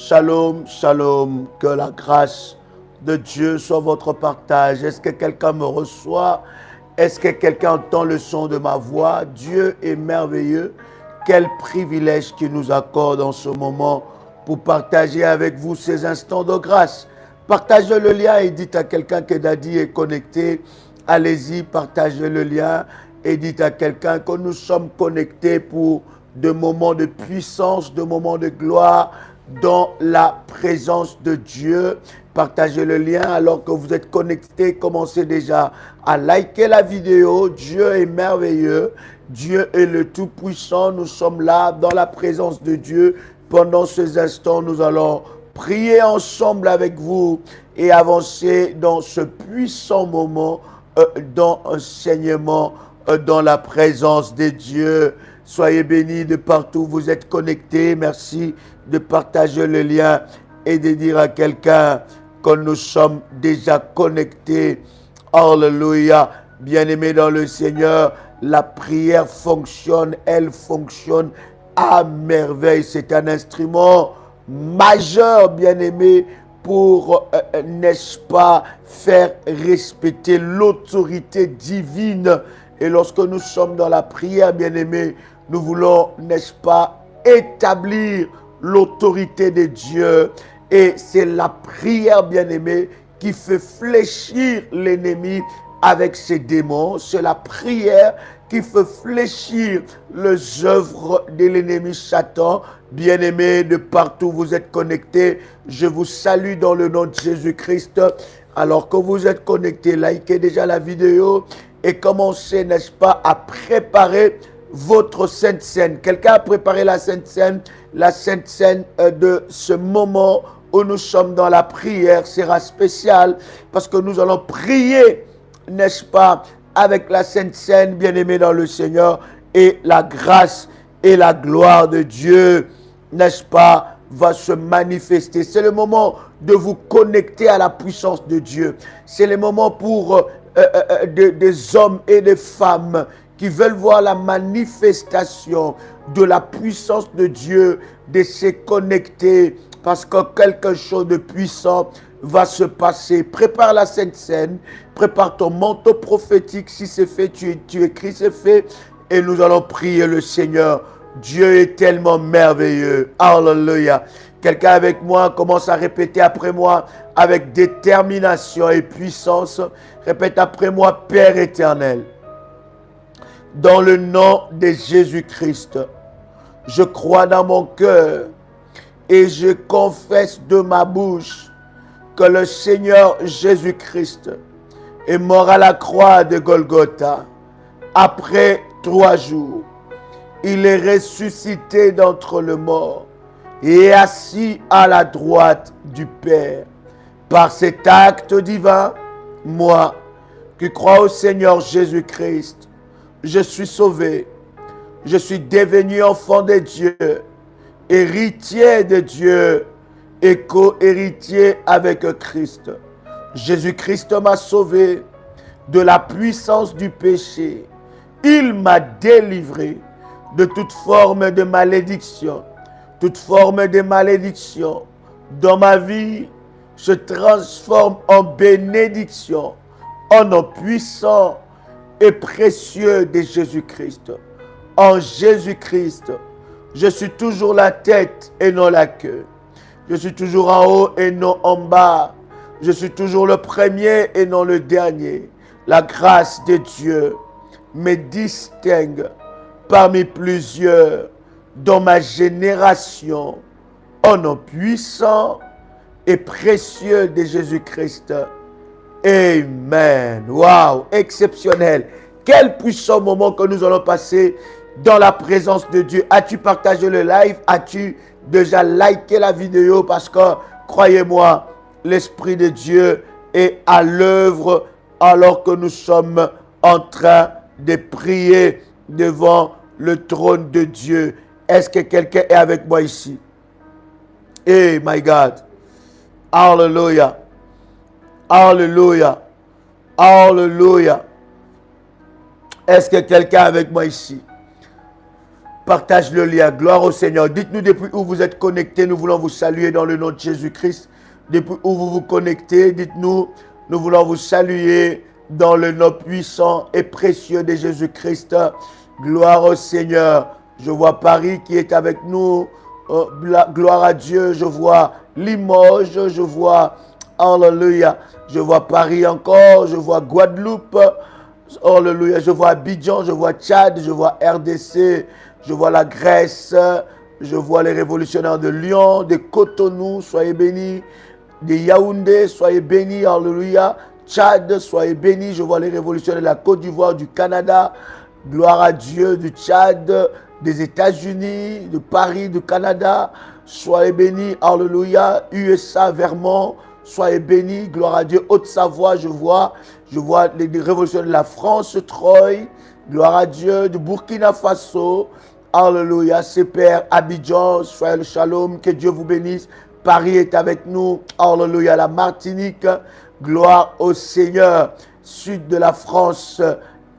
Shalom, shalom, que la grâce de Dieu soit votre partage. Est-ce que quelqu'un me reçoit? Est-ce que quelqu'un entend le son de ma voix? Dieu est merveilleux. Quel privilège qu'il nous accorde en ce moment pour partager avec vous ces instants de grâce. Partagez le lien et dites à quelqu'un que Daddy est connecté. Allez-y, partagez le lien et dites à quelqu'un que nous sommes connectés pour de moments de puissance, de moments de gloire, dans la présence de Dieu. Partagez le lien alors que vous êtes connectés. Commencez déjà à liker la vidéo. Dieu est merveilleux. Dieu est le Tout-Puissant. Nous sommes là dans la présence de Dieu. Pendant ces instants, nous allons prier ensemble avec vous et avancer dans ce puissant moment d'enseignement dans la présence de Dieu. Soyez bénis de partout où vous êtes connectés. Merci de partager le lien et de dire à quelqu'un que nous sommes déjà connectés. Alléluia. Bien-aimés dans le Seigneur, la prière fonctionne, elle fonctionne à merveille. C'est un instrument majeur, bien-aimé, pour, n'est-ce pas, faire respecter l'autorité divine. Et lorsque nous sommes dans la prière, bien-aimé, nous voulons, n'est-ce pas, établir l'autorité de Dieu. Et c'est la prière, bien-aimé, qui fait fléchir l'ennemi avec ses démons. C'est la prière qui fait fléchir les œuvres de l'ennemi Satan. Bien-aimés, de partout où vous êtes connectés, je vous salue dans le nom de Jésus-Christ. Alors que vous êtes connectés, likez déjà la vidéo et commencez, n'est-ce pas, à préparer votre Sainte Seine. Quelqu'un a préparé la Sainte Seine de ce moment où nous sommes dans la prière sera spécial parce que nous allons prier, n'est-ce pas, avec la Sainte Seine, bien-aimés dans le Seigneur, et la grâce et la gloire de Dieu, n'est-ce pas, va se manifester. C'est le moment de vous connecter à la puissance de Dieu. C'est le moment pour des hommes et des femmes qui veulent voir la manifestation de la puissance de Dieu, de se connecter parce que quelque chose de puissant va se passer. Prépare la Sainte Seine, prépare ton manteau prophétique. Si c'est fait, tu écris, c'est fait. Et nous allons prier le Seigneur. Dieu est tellement merveilleux. Alléluia. Quelqu'un avec moi commence à répéter après moi avec détermination et puissance. Répète après moi, Père éternel. Dans le nom de Jésus-Christ, je crois dans mon cœur et je confesse de ma bouche que le Seigneur Jésus-Christ est mort à la croix de Golgotha. Après 3 jours, il est ressuscité d'entre les morts et est assis à la droite du Père. Par cet acte divin, moi, qui crois au Seigneur Jésus-Christ, je suis sauvé, je suis devenu enfant de Dieu, héritier de Dieu et co-héritier avec Christ. Jésus-Christ m'a sauvé de la puissance du péché. Il m'a délivré de toute forme de malédiction. Toute forme de malédiction dans ma vie se transforme en bénédiction, en nom puissant et précieux de Jésus-Christ. En Jésus-Christ, je suis toujours la tête et non la queue. Je suis toujours en haut et non en bas. Je suis toujours le premier et non le dernier. La grâce de Dieu me distingue parmi plusieurs dans ma génération. Au nom puissant et précieux de Jésus-Christ. Amen. Waouh, exceptionnel. Quel puissant moment que nous allons passer dans la présence de Dieu. As-tu partagé le live? As-tu déjà liké la vidéo? Parce que, croyez-moi, l'Esprit de Dieu est à l'œuvre alors que nous sommes en train de prier devant le trône de Dieu. Est-ce que quelqu'un est avec moi ici? Hey, my God. Hallelujah. Alléluia. Alléluia. Est-ce que quelqu'un est avec moi ici? Partage le lien. Gloire au Seigneur. Dites-nous depuis où vous êtes connectés. Nous voulons vous saluer dans le nom de Jésus-Christ. Depuis où vous vous connectez, dites-nous, nous voulons vous saluer dans le nom puissant et précieux de Jésus-Christ. Gloire au Seigneur. Je vois Paris qui est avec nous. Gloire à Dieu. Je vois Limoges. Je vois, alléluia. Je vois Paris encore. Je vois Guadeloupe. Alléluia. Je vois Abidjan. Je vois Tchad. Je vois RDC. Je vois la Grèce. Je vois les révolutionnaires de Lyon, de Cotonou. Soyez bénis. De Yaoundé, soyez bénis, alléluia. Tchad, soyez bénis. Je vois les révolutionnaires de la Côte d'Ivoire, du Canada. Gloire à Dieu, du Tchad, des États-Unis, de Paris, du Canada. Soyez bénis, alléluia. USA, Vermont, soyez bénis. Gloire à Dieu. Haute-Savoie, je vois les révolutionnaires de la France, Troyes. Gloire à Dieu, du Burkina Faso. Alléluia. Ses pères, Abidjan, soyez le shalom. Que Dieu vous bénisse. Paris est avec nous. Alléluia. La Martinique. Gloire au Seigneur. Sud de la France.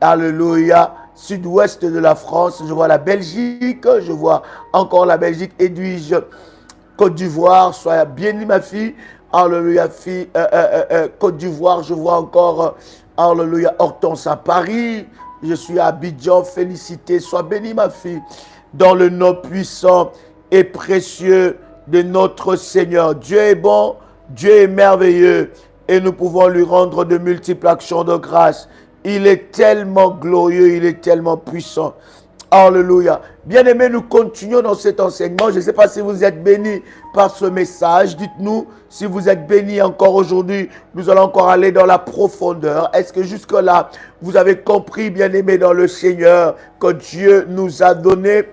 Alléluia. Sud-ouest de la France. Je vois la Belgique. Je vois encore la Belgique. Edwige. Côte d'Ivoire. Soyez bénie, ma fille. Alléluia. Fille. Côte d'Ivoire. Je vois encore. Alléluia. Hortense à Paris. Je suis à Abidjan. Félicité. Sois bénie, ma fille. Dans le nom puissant et précieux de notre Seigneur. Dieu est bon, Dieu est merveilleux et nous pouvons lui rendre de multiples actions de grâce. Il est tellement glorieux, il est tellement puissant. Alléluia. Bien-aimés, nous continuons dans cet enseignement. Je ne sais pas si vous êtes bénis par ce message. Dites-nous si vous êtes bénis encore aujourd'hui. Nous allons encore aller dans la profondeur. Est-ce que jusque-là, vous avez compris, bien-aimés dans le Seigneur, que Dieu nous a donné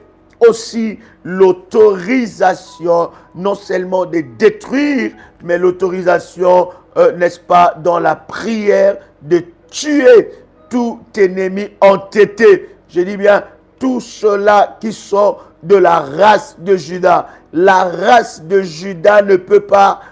aussi l'autorisation, non seulement de détruire, mais l'autorisation, n'est-ce pas, dans la prière, de tuer tout ennemi entêté. Je dis bien, tous ceux-là qui sont de la race de Juda. La race de Juda ne peut pas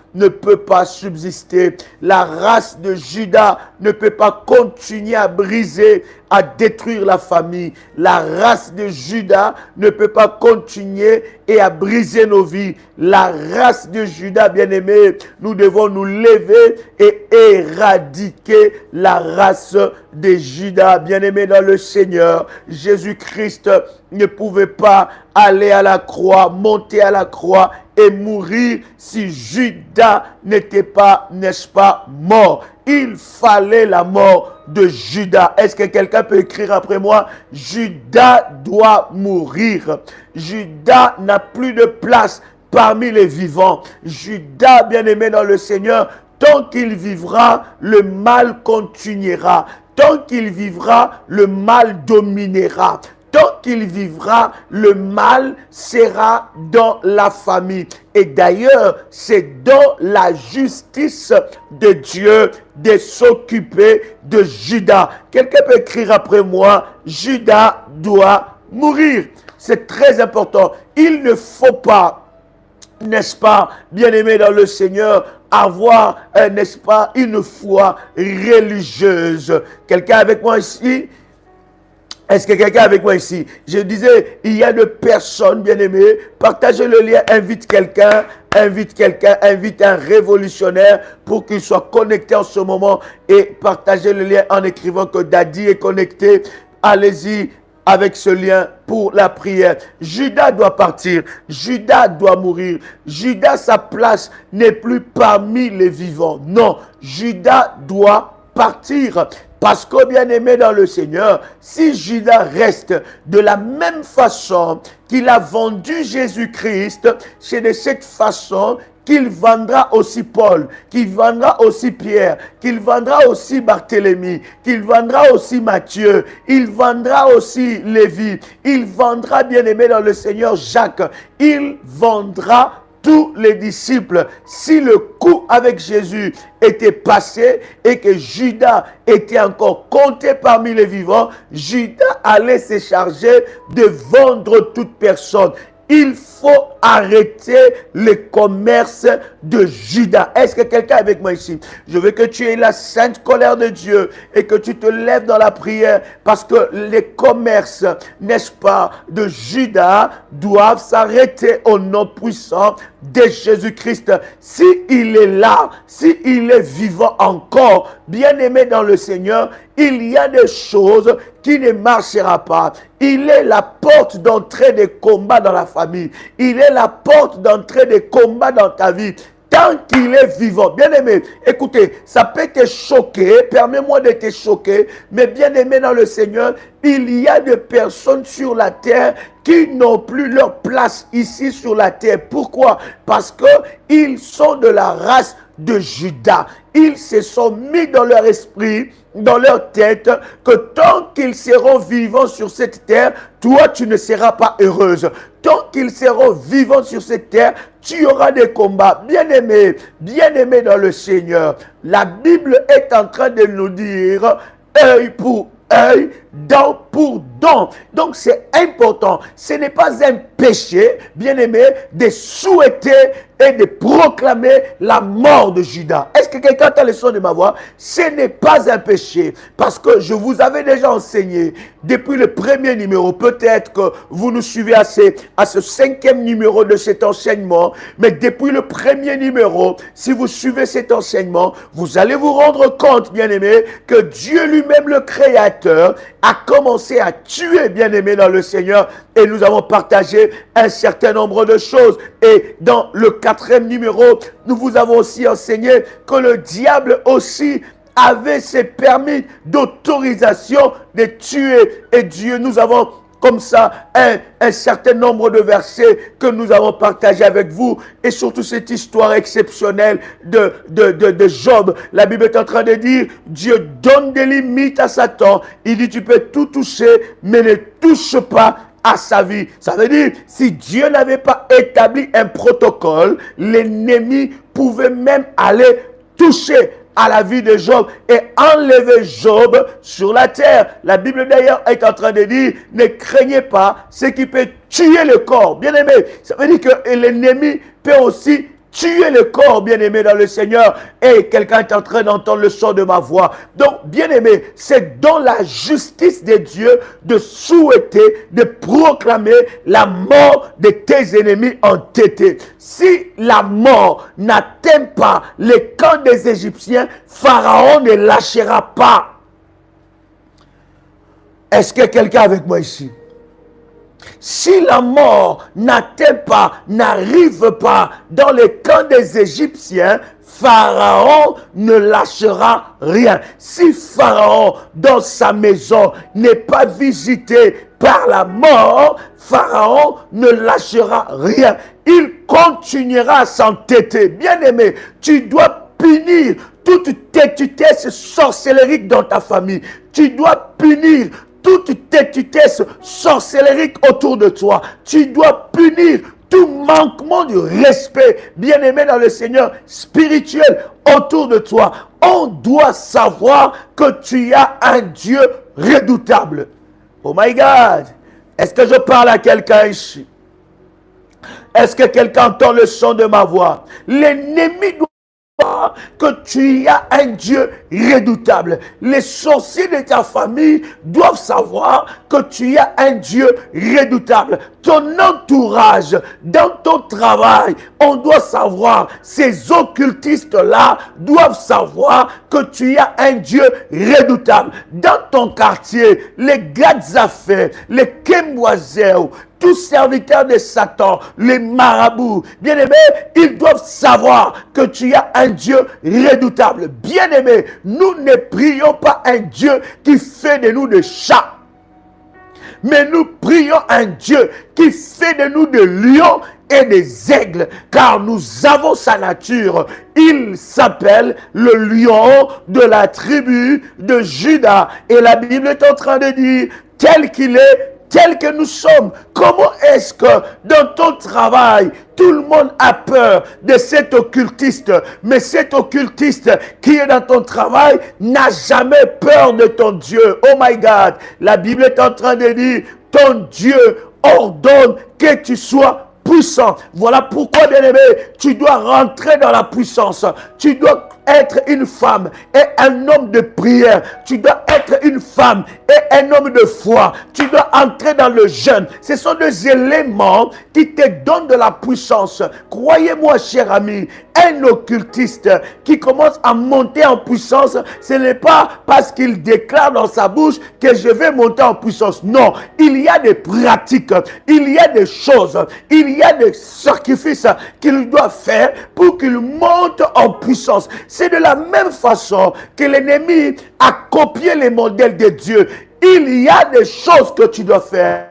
subsister. La race de Juda ne peut pas continuer à briser, à détruire la famille. La race de Juda ne peut pas continuer et à briser nos vies. La race de Juda, bien-aimés, nous devons nous lever et éradiquer la race de Juda. Bien-aimés dans le Seigneur, Jésus-Christ ne pouvait pas aller à la croix, monter à la croix et mourir si Judas n'était pas, n'est-ce pas, mort. Il fallait la mort de Judas. Est-ce que quelqu'un peut écrire après moi? Judas doit mourir. Judas n'a plus de place parmi les vivants. Judas, bien-aimé dans le Seigneur, tant qu'il vivra, le mal continuera. Tant qu'il vivra, le mal dominera. Tant qu'il vivra, le mal sera dans la famille. Et d'ailleurs, c'est dans la justice de Dieu de s'occuper de Judas. Quelqu'un peut écrire après moi, Judas doit mourir. C'est très important. Il ne faut pas, n'est-ce pas, bien-aimé dans le Seigneur, avoir, n'est-ce pas, une foi religieuse. Quelqu'un avec moi ici? Est-ce que quelqu'un est avec moi ici? Je disais, il y a de personnes, bien-aimées, partagez le lien, invite un révolutionnaire pour qu'il soit connecté en ce moment et partagez le lien en écrivant que Daddy est connecté. Allez-y avec ce lien pour la prière. Judas doit partir, Judas doit mourir. Judas, sa place n'est plus parmi les vivants. Non, Judas doit partir. Parce que, bien-aimé dans le Seigneur, si Judas reste de la même façon qu'il a vendu Jésus-Christ, c'est de cette façon qu'il vendra aussi Paul, qu'il vendra aussi Pierre, qu'il vendra aussi Barthélemy, qu'il vendra aussi Matthieu, il vendra aussi Lévi, il vendra, bien-aimé dans le Seigneur, Jacques, il vendra tous les disciples. Si le coup avec Jésus était passé et que Judas était encore compté parmi les vivants, Judas allait se charger de vendre toute personne. il faut arrêter le commerce de Judas. Est-ce que quelqu'un est avec moi ici? Je veux que tu aies la sainte colère de Dieu et que tu te lèves dans la prière parce que les commerces, n'est-ce pas, de Judas doivent s'arrêter au nom puissant de Jésus-Christ. S'il est là, s'il est vivant encore, bien-aimé dans le Seigneur, il y a des choses qui ne marchera pas. Il est la porte d'entrée des combats dans la famille. Il est la porte d'entrée des combats dans ta vie. Tant qu'il est vivant, bien-aimé, écoutez, ça peut te choquer, permets-moi de te choquer, mais bien-aimé dans le Seigneur, il y a des personnes sur la terre qui n'ont plus leur place ici sur la terre. Pourquoi? Parce qu'ils sont de la race de Judas. Ils se sont mis dans leur esprit, dans leur tête, que tant qu'ils seront vivants sur cette terre, toi, tu ne seras pas heureuse. Tant qu'ils seront vivants sur cette terre, tu auras des combats. Bien-aimé dans le Seigneur, la Bible est en train de nous dire, œil pour œil, dent pour dent. Donc c'est important. Ce n'est pas un péché, bien-aimé, de souhaiter et de proclamer la mort de Judas. Est-ce que quelqu'un entend le son de ma voix? Ce n'est pas un péché. Parce que je vous avais déjà enseigné depuis le premier numéro. Peut-être que vous nous suivez à ce 5e numéro de cet enseignement. Mais depuis le premier numéro, si vous suivez cet enseignement, vous allez vous rendre compte, bien-aimé, que Dieu lui-même, le Créateur, a commencé à tuer, bien-aimé dans le Seigneur. Et nous avons partagé un certain nombre de choses. Et dans le 4e numéro, nous vous avons aussi enseigné que le diable aussi avait ses permis d'autorisation de tuer. Et Dieu, nous avons comme ça un certain nombre de versets que nous avons partagés avec vous. Et surtout cette histoire exceptionnelle de Job. La Bible est en train de dire, Dieu donne des limites à Satan. Il dit, tu peux tout toucher, mais ne touche pas à sa vie. Ça veut dire, si Dieu n'avait pas établi un protocole, l'ennemi pouvait même aller toucher à la vie de Job et enlever Job sur la terre. La Bible d'ailleurs est en train de dire, ne craignez pas ce qui peut tuer le corps. Bien aimé, ça veut dire que l'ennemi peut aussi tuer le corps, bien-aimé dans le Seigneur. Et quelqu'un est en train d'entendre le son de ma voix. Donc, bien-aimé, c'est dans la justice de Dieu de souhaiter, de proclamer la mort de tes ennemis entêtés. Si la mort n'atteint pas les camps des Égyptiens, Pharaon ne lâchera pas. Est-ce que quelqu'un est avec moi ici? Si la mort n'atteint pas, n'arrive pas dans les camps des Égyptiens, Pharaon ne lâchera rien. Si Pharaon, dans sa maison, n'est pas visité par la mort, Pharaon ne lâchera rien. Il continuera à s'entêter. Bien-aimé, tu dois punir toute tétutesse sorcellerique dans ta famille. Tu dois punir toute tétutesse sorcellerique autour de toi. Tu dois punir tout manquement de respect, bien-aimé dans le Seigneur, spirituel autour de toi. On doit savoir que tu as un Dieu redoutable. Oh my God! Est-ce que je parle à quelqu'un ici? Est-ce que quelqu'un entend le son de ma voix? L'ennemi doit que tu as un Dieu redoutable. Les sorciers de ta famille doivent savoir que tu as un Dieu redoutable. Ton entourage, dans ton travail, on doit savoir, ces occultistes-là doivent savoir que tu as un Dieu redoutable. Dans ton quartier, les gars d'affaires, les Kemboiseurs, tous serviteurs de Satan, les marabouts, bien-aimés, ils doivent savoir que tu as un Dieu redoutable. Bien-aimés, nous ne prions pas un Dieu qui fait de nous des chats. Mais nous prions un Dieu qui fait de nous des lions et des aigles, car nous avons sa nature. Il s'appelle le lion de la tribu de Juda. Et la Bible est en train de dire, tel qu'il est, tel que nous sommes. Comment est-ce que dans ton travail, tout le monde a peur de cet occultiste, mais cet occultiste qui est dans ton travail n'a jamais peur de ton Dieu. Oh my God, la Bible est en train de dire, ton Dieu ordonne que tu sois puissant. Voilà pourquoi, bien-aimé, tu dois rentrer dans la puissance. Tu dois être une femme et un homme de prière. Tu dois être une femme et un homme de foi. Tu dois entrer dans le jeûne. Ce sont des éléments qui te donnent de la puissance. Croyez-moi, cher ami, un occultiste qui commence à monter en puissance, ce n'est pas parce qu'il déclare dans sa bouche que je vais monter en puissance. Non, il y a des pratiques, il y a des choses, il y a des sacrifices qu'il doit faire pour qu'il monte en puissance. C'est de la même façon que l'ennemi a copié les modèles de Dieu. Il y a des choses que tu dois faire.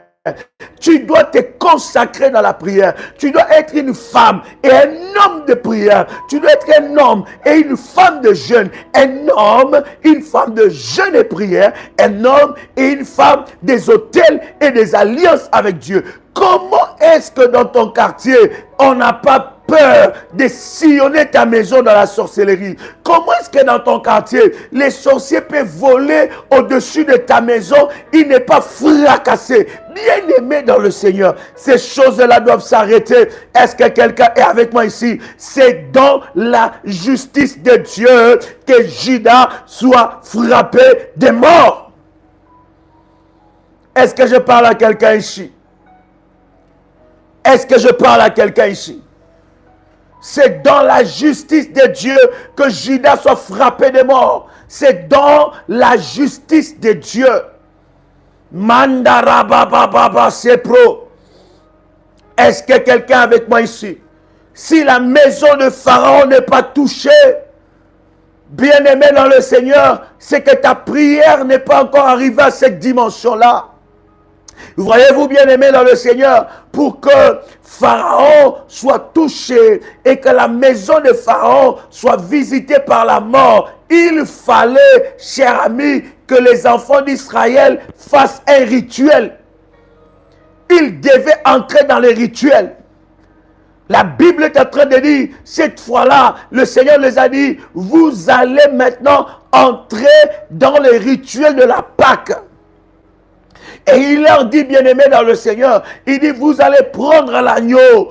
Tu dois te consacrer dans la prière. Tu dois être une femme et un homme de prière. Tu dois être un homme et une femme de jeûne. Un homme, une femme de jeûne et prière. Un homme et une femme des autels et des alliances avec Dieu. Comment est-ce que dans ton quartier, on n'a pas peur de sillonner ta maison dans la sorcellerie? Comment est-ce que dans ton quartier, les sorciers peuvent voler au-dessus de ta maison? Il n'est pas fracassé. Bien-aimé dans le Seigneur, ces choses-là doivent s'arrêter. Est-ce que quelqu'un est avec moi ici? C'est dans la justice de Dieu que Judas soit frappé de mort. Est-ce que je parle à quelqu'un ici? Est-ce que je parle à quelqu'un ici? C'est dans la justice de Dieu que Judas soit frappé de mort. C'est dans la justice de Dieu. Mandarabababa sepro. Est-ce que quelqu'un avec moi ici? Si la maison de Pharaon n'est pas touchée, bien-aimé dans le Seigneur, c'est que ta prière n'est pas encore arrivée à cette dimension-là. Voyez-vous, bien-aimé dans le Seigneur, pour que Pharaon soit touché et que la maison de Pharaon soit visitée par la mort, il fallait, cher ami, que les enfants d'Israël fassent un rituel. Ils devaient entrer dans les rituels. La Bible est en train de dire, cette fois-là, le Seigneur les a dit, vous allez maintenant entrer dans les rituels de la Pâque. Et il leur dit, bien-aimés dans le Seigneur, il dit, vous allez prendre l'agneau,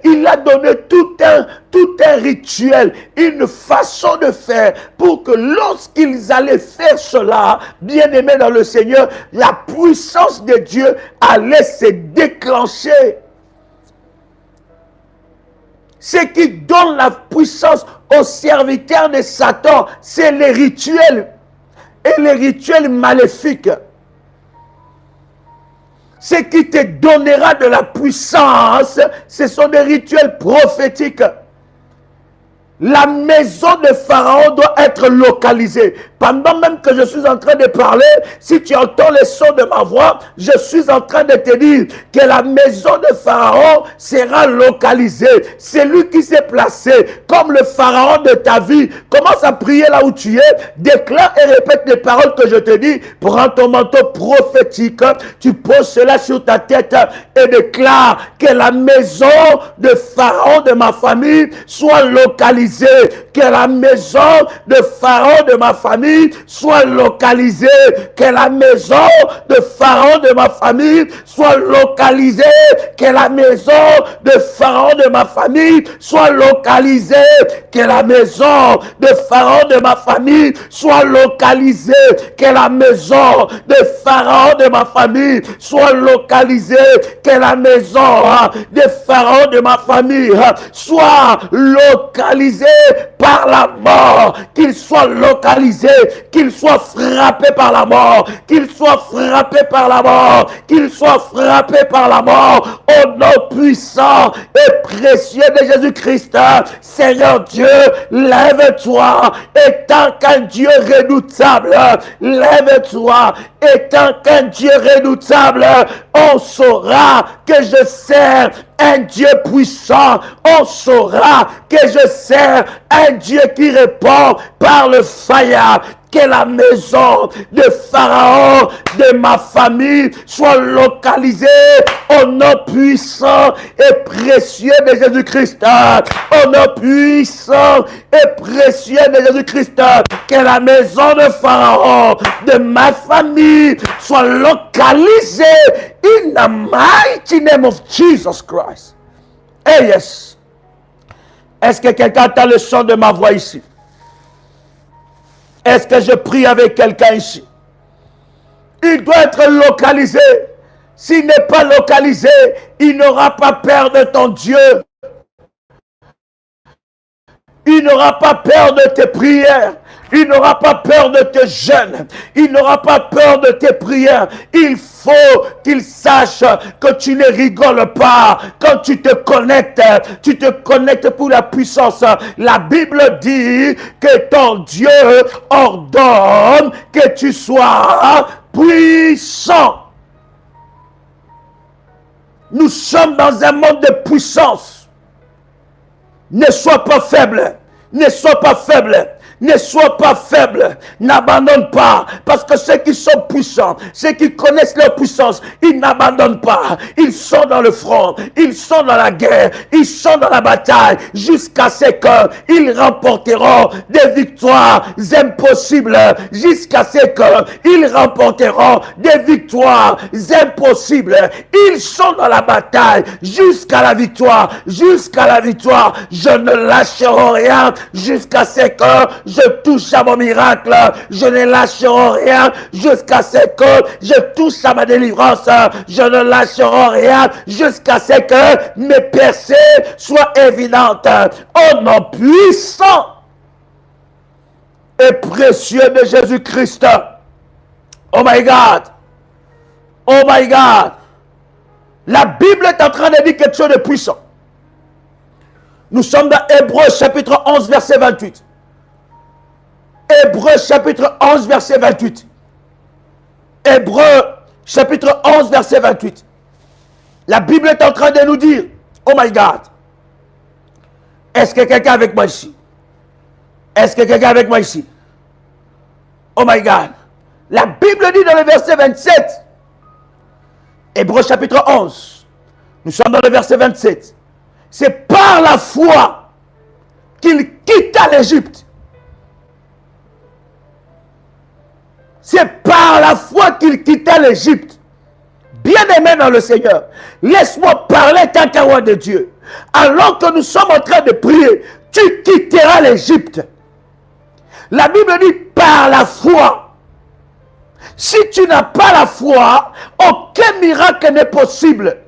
il a donné tout un rituel, une façon de faire, pour que lorsqu'ils allaient faire cela, bien-aimés dans le Seigneur, la puissance de Dieu allait se déclencher. Ce qui donne la puissance aux serviteurs de Satan, c'est les rituels, et les rituels maléfiques. Ce qui te donnera de la puissance, ce sont des rituels prophétiques. La maison de Pharaon doit être localisée. Pendant même que je suis en train de parler, si tu entends le son de ma voix, je suis en train de te dire que la maison de Pharaon sera localisée. C'est lui qui s'est placé comme le Pharaon de ta vie. Commence à prier là où tu es. Déclare et répète les paroles que je te dis. Prends ton manteau prophétique. Tu poses cela sur ta tête et déclare que la maison de Pharaon de ma famille soit localisée. Que la maison de Pharaon de ma famille soit localisée. Que la maison de Pharaon de ma famille soit localisée. Que la maison de Pharaon de ma famille soit localisée. Que la maison de Pharaon de ma famille soit localisée. Que la maison de Pharaon de ma famille soit localisée. Que la maison de Pharaon de ma famille soit localisé par la mort, qu'il soit localisé, qu'il soit frappé par la mort, qu'il soit frappé par la mort, qu'il soit frappé par la mort, au nom puissant et précieux de Jésus-Christ. Seigneur Dieu, lève-toi, étant qu'un Dieu redoutable, lève-toi, étant qu'un Dieu redoutable, on saura que je sers un Dieu puissant, on saura que je sers un Dieu qui répond par le fire, que la maison de Pharaon, de ma famille, soit localisée au nom puissant et précieux de Jésus-Christ. Au nom puissant et précieux de Jésus-Christ. Que la maison de Pharaon, de ma famille, soit localisée in the mighty name of Jesus Christ. Hey, yes. Est-ce que quelqu'un entend le son de ma voix ici? Est-ce que je prie avec quelqu'un ici? Il doit être localisé. S'il n'est pas localisé, il n'aura pas peur de ton Dieu. Il n'aura pas peur de tes prières. Il n'aura pas peur de tes jeûnes. Il n'aura pas peur de tes prières. Il faut qu'il sache que tu ne rigoles pas. Quand tu te connectes pour la puissance. La Bible dit que ton Dieu ordonne que tu sois puissant. Nous sommes dans un monde de puissance. Ne sois pas faible. Ne sois pas faible. Ne sois pas faible, n'abandonne pas, parce que ceux qui sont puissants, ceux qui connaissent leur puissance, ils n'abandonnent pas, ils sont dans le front, ils sont dans la guerre, ils sont dans la bataille, jusqu'à ce qu'ils remporteront des victoires impossibles, jusqu'à ce qu'ils remporteront des victoires impossibles. Ils sont dans la bataille, jusqu'à la victoire, je ne lâcherai rien, jusqu'à ce que je touche à mon miracle, je ne lâcherai rien jusqu'à ce que je touche à ma délivrance, je ne lâcherai rien jusqu'à ce que mes percées soient évidentes. Au nom puissant et précieux de Jésus-Christ. Oh my God. Oh my God. La Bible est en train de dire quelque chose de puissant. Nous sommes dans Hébreux chapitre 11 verset 28. Hébreux chapitre 11 verset 28. Hébreux chapitre 11 verset 28. La Bible est en train de nous dire, oh my God. Est-ce que quelqu'un avec moi ici? Est-ce que quelqu'un avec moi ici? Oh my God. La Bible dit dans le verset 27. Hébreux chapitre 11. Nous sommes dans le verset 27. C'est par la foi qu'il quitta l'Égypte. C'est par la foi qu'il quitta l'Égypte. Bien-aimé dans le Seigneur, laisse-moi parler tant qu'un roi de Dieu. Alors que nous sommes en train de prier, tu quitteras l'Égypte. La Bible dit par la foi. Si tu n'as pas la foi, aucun miracle n'est possible.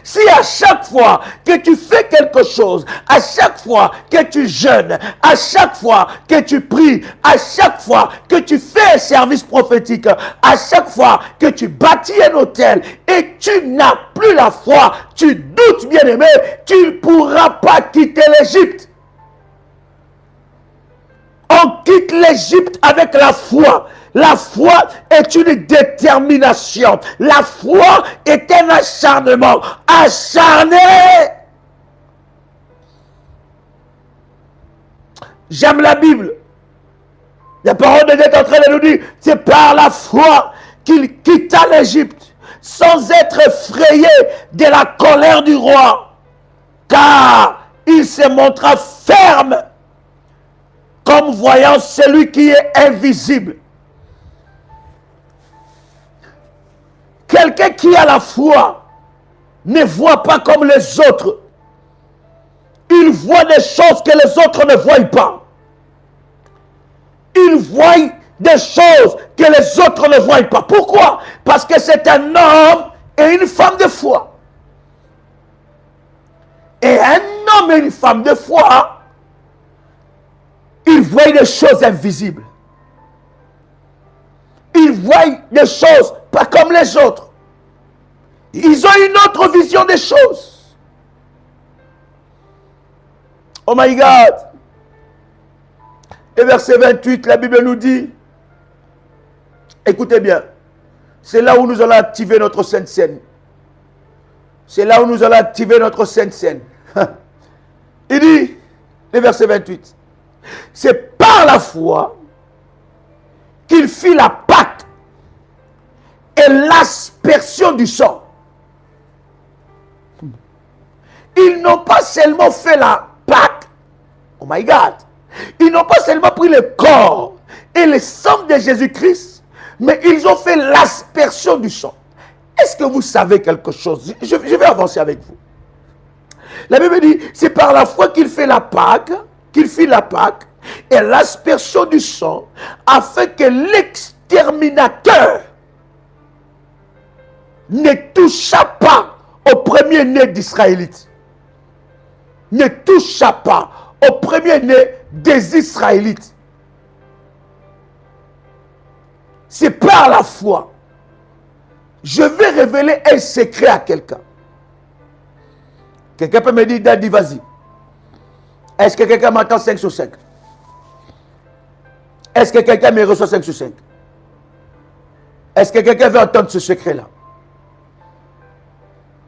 Si à chaque fois que tu fais quelque chose, à chaque fois que tu jeûnes, à chaque fois que tu pries, à chaque fois que tu fais un service prophétique, à chaque fois que tu bâtis un hôtel et tu n'as plus la foi, tu doutes, bien-aimé, tu ne pourras pas quitter l'Égypte. On quitte l'Égypte avec la foi. La foi est une détermination. La foi est un acharnement. Acharné. J'aime la Bible. La parole de Dieu est en train de nous dire, c'est par la foi qu'il quitta l'Égypte, sans être effrayé de la colère du roi, car il se montra ferme, comme voyant celui qui est invisible. Quelqu'un qui a la foi ne voit pas comme les autres. Il voit des choses que les autres ne voient pas. Il voit des choses que les autres ne voient pas. Pourquoi? Parce que c'est un homme et une femme de foi. Et un homme et une femme de foi, ils voient des choses invisibles. Ils voient des choses pas comme les autres. Ils ont une autre vision des choses. Oh my God. Et verset 28, la Bible nous dit, écoutez bien, c'est là où nous allons activer notre Sainte Seine. C'est là où nous allons activer notre Sainte Seine. Il dit, le verset 28, c'est par la foi qu'il fit la Pâque et l'aspersion du sang. Ils n'ont pas seulement fait la Pâque, oh my God, ils n'ont pas seulement pris le corps et le sang de Jésus-Christ, mais ils ont fait l'aspersion du sang. Est-ce que vous savez quelque chose? Je vais avancer avec vous. La Bible dit, c'est par la foi qu'il fit la Pâque et l'aspersion du sang, afin que l'exterminateur ne toucha pas au premier-né d'Israélites. Ne toucha pas au premier-né des Israélites. C'est par la foi. Je vais révéler un secret à quelqu'un. Quelqu'un peut me dire, Daddy, vas-y. Est-ce que quelqu'un m'entend 5 sur 5? Est-ce que quelqu'un me reçoit 5 sur 5? Est-ce que quelqu'un veut entendre ce secret-là?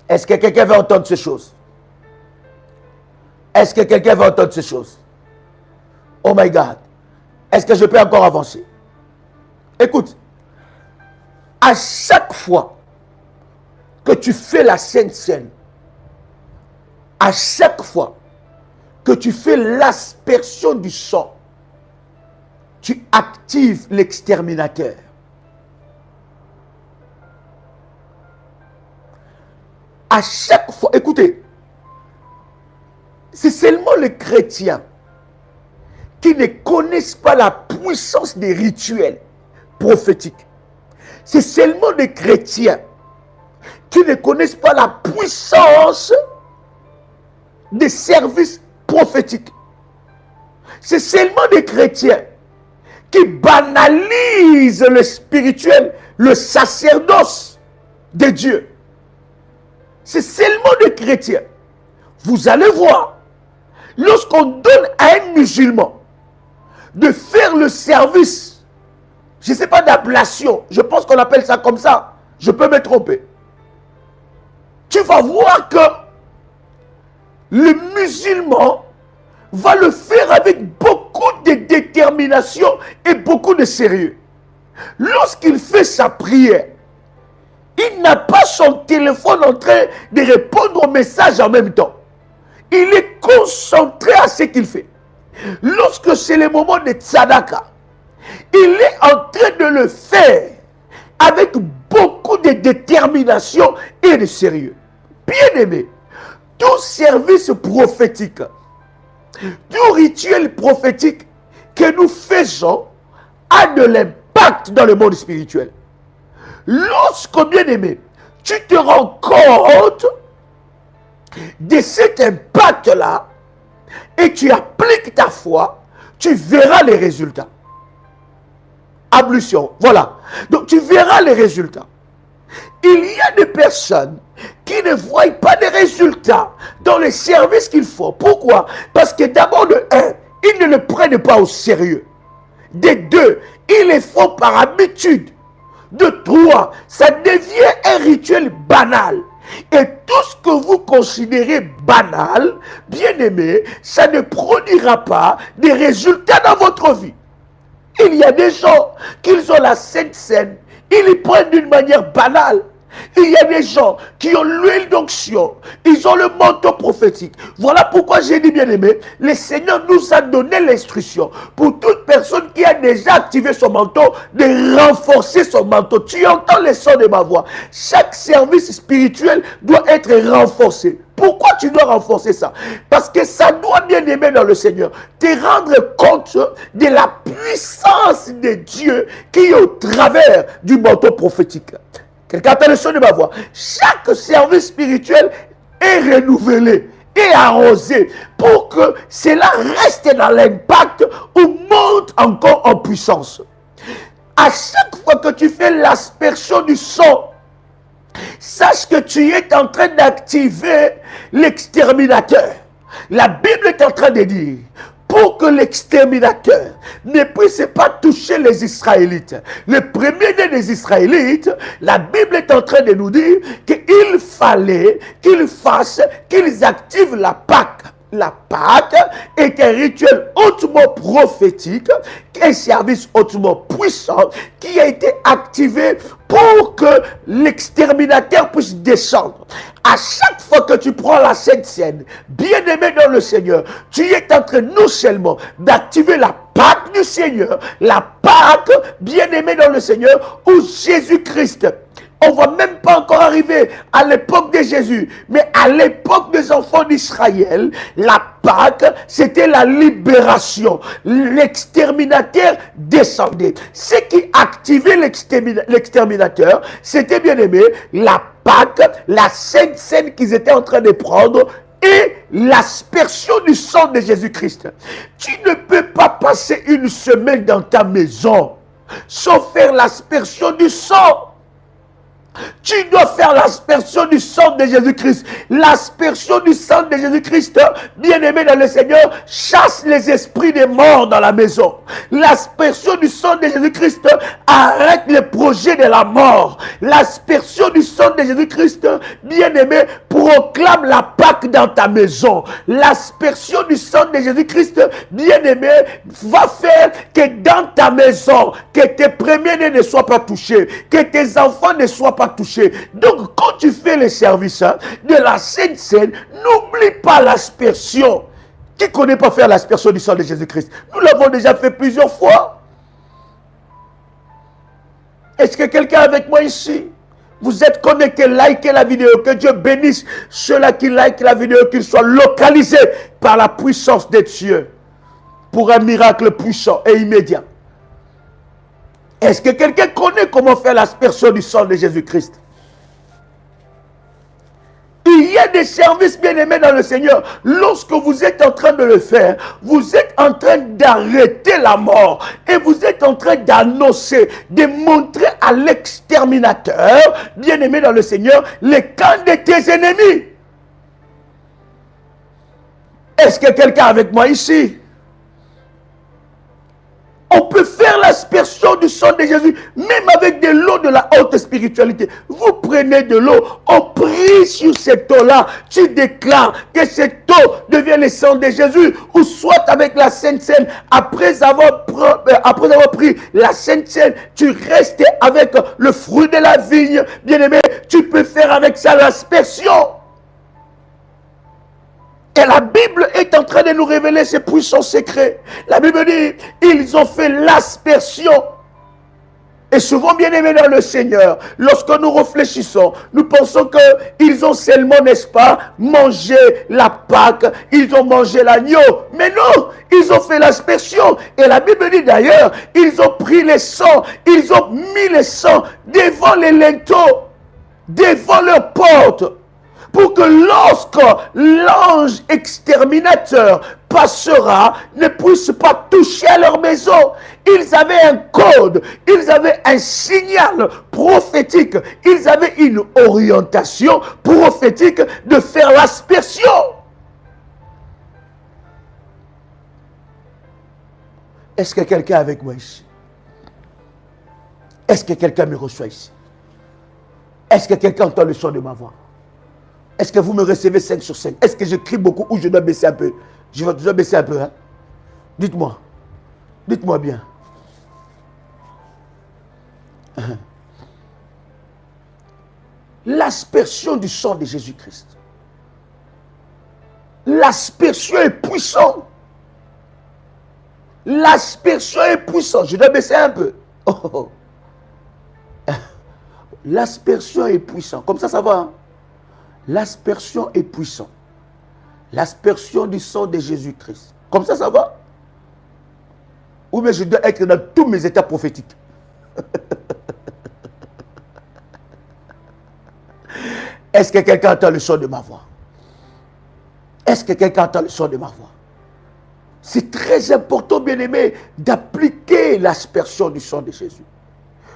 Est-ce que quelqu'un veut entendre ces choses? Est-ce que quelqu'un veut entendre ces choses? Oh my God. Est-ce que je peux encore avancer? Écoute. À chaque fois que tu fais la Sainte Seine, à chaque fois que tu fais l'aspersion du sang, tu actives l'exterminateur. À chaque fois, écoutez, c'est seulement les chrétiens qui ne connaissent pas la puissance des rituels prophétiques. C'est seulement des chrétiens qui ne connaissent pas la puissance des services prophétiques. C'est seulement des chrétiens qui banalisent le spirituel, le sacerdoce de Dieu. C'est seulement des chrétiens. Vous allez voir, lorsqu'on donne à un musulman de faire le service, je ne sais pas, d'ablation, je pense qu'on appelle ça comme ça, je peux me tromper. Tu vas voir que le musulman va le faire avec beaucoup de détermination et beaucoup de sérieux. Lorsqu'il fait sa prière, il n'a pas son téléphone en train de répondre aux messages en même temps. Il est concentré à ce qu'il fait. Lorsque c'est le moment de tzedaka, il est en train de le faire avec beaucoup de détermination et de sérieux. Bien-aimé, tout service prophétique, tout rituel prophétique que nous faisons a de l'impact dans le monde spirituel. Lorsque, bien-aimé, tu te rends compte de cet impact-là et tu appliques ta foi, tu verras les résultats. Ablution, voilà. Donc tu verras les résultats. Il y a des personnes qui ne voient pas de résultats dans les services qu'ils font. Pourquoi? Parce que d'abord, de un, ils ne le prennent pas au sérieux. De deux, ils les font par habitude. De trois, ça devient un rituel banal. Et tout ce que vous considérez banal, bien aimé, ça ne produira pas des résultats dans votre vie. Il y a des gens qui ont la Sainte Seine, ils les prennent d'une manière banale. Il y a des gens qui ont l'huile d'onction, ils ont le manteau prophétique. Voilà pourquoi j'ai dit, bien aimé, le Seigneur nous a donné l'instruction pour toute personne qui a déjà activé son manteau, de renforcer son manteau. Tu entends le son de ma voix. Chaque service spirituel doit être renforcé. Pourquoi tu dois renforcer ça? Parce que ça doit, bien aimé dans le Seigneur, te rendre compte de la puissance de Dieu qui est au travers du manteau prophétique. Quelqu'un entend le son de ma voix. Chaque service spirituel est renouvelé et arrosé pour que cela reste dans l'impact ou monte encore en puissance. À chaque fois que tu fais l'aspersion du sang, sache que tu es en train d'activer l'exterminateur. La Bible est en train de dire, pour que l'exterminateur ne puisse pas toucher les Israélites. Le premier-né des Israélites, la Bible est en train de nous dire qu'il fallait qu'ils fassent, qu'ils activent la Pâque. la Pâque est un rituel hautement prophétique, un service hautement puissant qui a été activé pour que l'exterminateur puisse descendre. À chaque fois que tu prends la Sainte Seine, bien-aimé dans le Seigneur, tu es en train non seulement d'activer la Pâque du Seigneur, la Pâque, bien-aimé dans le Seigneur, où Jésus-Christ, on ne va même pas encore arriver à l'époque de Jésus, mais à l'époque des enfants d'Israël, la Pâque, c'était la libération. L'exterminateur descendait. Ce qui activait l'exterminateur, c'était bien aimé, la Pâque, la Sainte Seine qu'ils étaient en train de prendre, et l'aspersion du sang de Jésus-Christ. Tu ne peux pas passer une semaine dans ta maison sans faire l'aspersion du sang. Tu dois faire l'aspersion du sang de Jésus-Christ. L'aspersion du sang de Jésus-Christ, bien-aimé dans le Seigneur, chasse les esprits des morts dans la maison. L'aspersion du sang de Jésus-Christ arrête les projets de la mort. L'aspersion du sang de Jésus-Christ, bien-aimé, proclame la Pâque dans ta maison. L'aspersion du sang de Jésus-Christ, bien-aimé, va faire que dans ta maison, que tes premiers-nés ne soient pas touchés, que tes enfants ne soient pas touchés. Donc, quand tu fais le service de la Sainte Seine, n'oublie pas l'aspersion. Qui ne connaît pas faire l'aspersion du sang de Jésus-Christ? Nous l'avons déjà fait plusieurs fois. Est-ce que quelqu'un avec moi ici? Vous êtes connecté, likez la vidéo. Que Dieu bénisse ceux-là qui likent la vidéo, qu'ils soient localisés par la puissance de Dieu pour un miracle puissant et immédiat. Est-ce que quelqu'un connaît comment faire l'aspersion du sang de Jésus-Christ? Il y a des services bien-aimés dans le Seigneur. Lorsque vous êtes en train de le faire, vous êtes en train d'arrêter la mort. Et vous êtes en train d'annoncer, de montrer à l'exterminateur, bien-aimé dans le Seigneur, les camps de tes ennemis. Est-ce que quelqu'un avec moi ici? On peut faire l'aspersion du sang de Jésus, même avec de l'eau de la haute spiritualité. Vous prenez de l'eau, on prie sur cette eau-là. Tu déclares que cette eau devient le sang de Jésus, ou soit avec la Sainte Seine. Après avoir pris la Sainte Seine, tu restes avec le fruit de la vigne. Bien-aimé, tu peux faire avec ça l'aspersion. Et la Bible est en train de nous révéler ces puissants secrets. La Bible dit, ils ont fait l'aspersion. Et souvent, bien aimés dans le Seigneur, lorsque nous réfléchissons, nous pensons qu'ils ont seulement, n'est-ce pas, mangé la Pâque, ils ont mangé l'agneau. Mais non, ils ont fait l'aspersion. Et la Bible dit d'ailleurs, ils ont pris le sang, ils ont mis le sang devant les linteaux, devant leurs portes, pour que lorsque l'ange exterminateur passera, ne puisse pas toucher à leur maison. Ils avaient un code, ils avaient un signal prophétique, ils avaient une orientation prophétique de faire l'aspersion. Est-ce que quelqu'un est avec moi ici? Est-ce que quelqu'un me reçoit ici? Est-ce que quelqu'un entend le son de ma voix? Est-ce que vous me recevez 5 sur 5? Est-ce que je crie beaucoup ou je dois baisser un peu? Je dois baisser un peu, hein? Dites-moi. Dites-moi bien. L'aspersion du sang de Jésus-Christ. L'aspersion est puissante. L'aspersion est puissante. Je dois baisser un peu. Oh. L'aspersion est puissante. Comme ça va, hein? L'aspersion est puissante. L'aspersion du sang de Jésus-Christ. Comme ça va? Ou bien je dois être dans tous mes états prophétiques. Est-ce que quelqu'un entend le son de ma voix? Est-ce que quelqu'un entend le son de ma voix? C'est très important, bien-aimé, d'appliquer l'aspersion du sang de Jésus.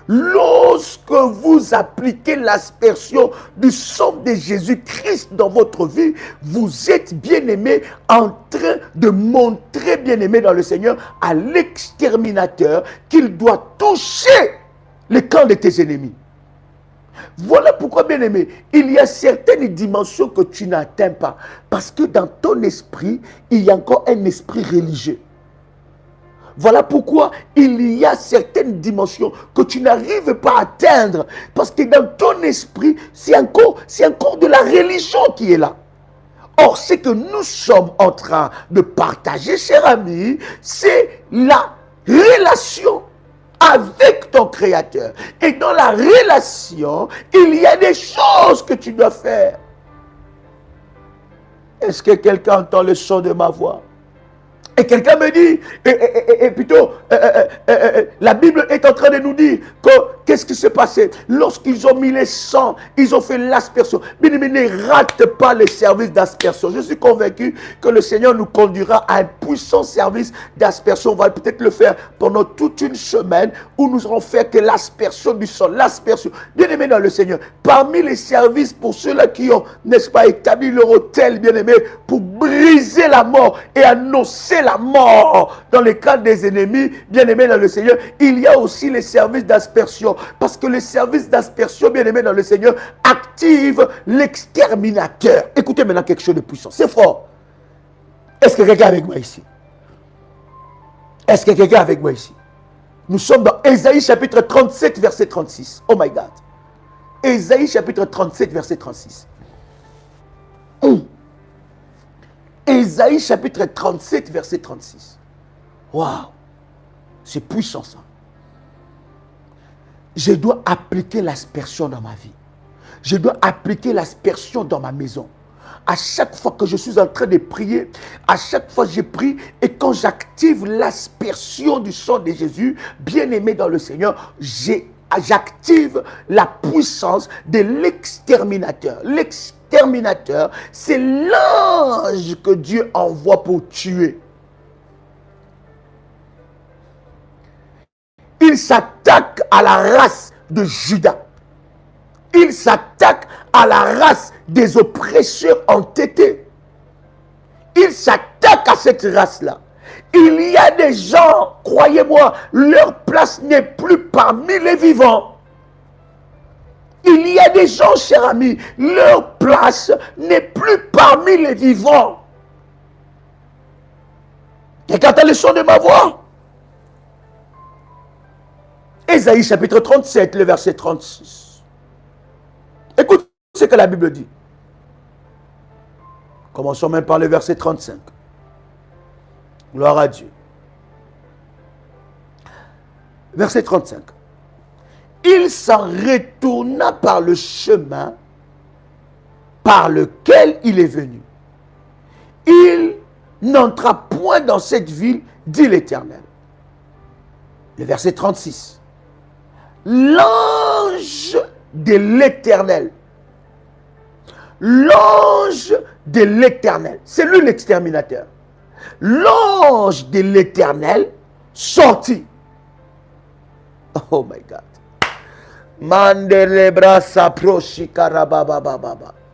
Lorsque vous appliquez l'aspersion du sang de Jésus-Christ dans votre vie, vous êtes bien-aimé en train de montrer, bien-aimé dans le Seigneur, à l'exterminateur qu'il doit toucher le camp de tes ennemis. Voilà pourquoi, bien-aimé, il y a certaines dimensions que tu n'atteins pas. Parce que dans ton esprit, il y a encore un esprit religieux. Voilà pourquoi il y a certaines dimensions que tu n'arrives pas à atteindre. Parce que dans ton esprit, c'est encore de la religion qui est là. Or, ce que nous sommes en train de partager, cher ami, c'est la relation avec ton Créateur. Et dans la relation, il y a des choses que tu dois faire. Est-ce que quelqu'un entend le son de ma voix? Et quelqu'un me dit, la Bible est en train de nous dire que qu'est-ce qui s'est passé lorsqu'ils ont mis les sangs, ils ont fait l'aspersion. Mais ne rate pas le service d'aspersion. Je suis convaincu que le Seigneur nous conduira à un puissant service d'aspersion. On va peut-être le faire pendant toute une semaine où nous allons faire que l'aspersion du sang, l'aspersion. Bien-aimé dans le Seigneur, parmi les services pour ceux-là qui ont, n'est-ce pas, établi leur autel, bien-aimé, pour briser la mort et annoncer la mort dans le cas des ennemis, bien-aimés dans le Seigneur, il y a aussi les services d'aspersion. Parce que les services d'aspersion, bien-aimés dans le Seigneur, activent l'exterminateur. Écoutez maintenant quelque chose de puissant. C'est fort. Est-ce que quelqu'un est avec moi ici? Est-ce que quelqu'un est avec moi ici? Nous sommes dans Ésaïe chapitre 37, verset 36. Oh my God. Ésaïe chapitre 37, verset 36. Ésaïe chapitre 37, verset 36. Waouh! C'est puissant ça. Je dois appliquer l'aspersion dans ma vie. Je dois appliquer l'aspersion dans ma maison. À chaque fois que je suis en train de prier, à chaque fois que je prie, et quand j'active l'aspersion du sang de Jésus, bien-aimé dans le Seigneur, j'active la puissance de l'exterminateur. L'exterminateur, c'est l'ange que Dieu envoie pour tuer. Il s'attaque à la race de Judas. Il s'attaque à la race des oppresseurs entêtés. Il s'attaque à cette race-là. Il y a des gens, croyez-moi, leur place n'est plus parmi les vivants. Il y a des gens, chers amis, leur place n'est plus parmi les vivants. Quelqu'un entend le son de ma voix? Ésaïe chapitre 37, le verset 36. Écoute ce que la Bible dit. Commençons même par le verset 35. Gloire à Dieu. Verset 35. Il s'en retourna par le chemin par lequel il est venu. Il n'entra point dans cette ville, dit l'Éternel. Le verset 36. L'ange de l'Éternel. L'ange de l'Éternel. C'est lui l'exterminateur. L'ange de l'Éternel sortit. Oh my God.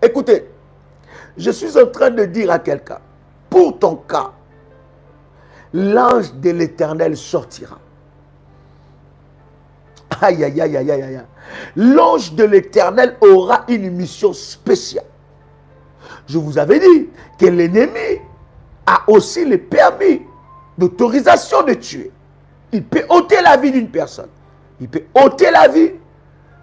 Écoutez, je suis en train de dire à quelqu'un, pour ton cas, l'ange de l'Éternel sortira. Aïe, aïe, aïe, aïe, aïe, aïe. L'ange de l'Éternel aura une mission spéciale. Je vous avais dit que l'ennemi a aussi le permis d'autorisation de tuer. Il peut ôter la vie d'une personne. Il peut ôter la vie,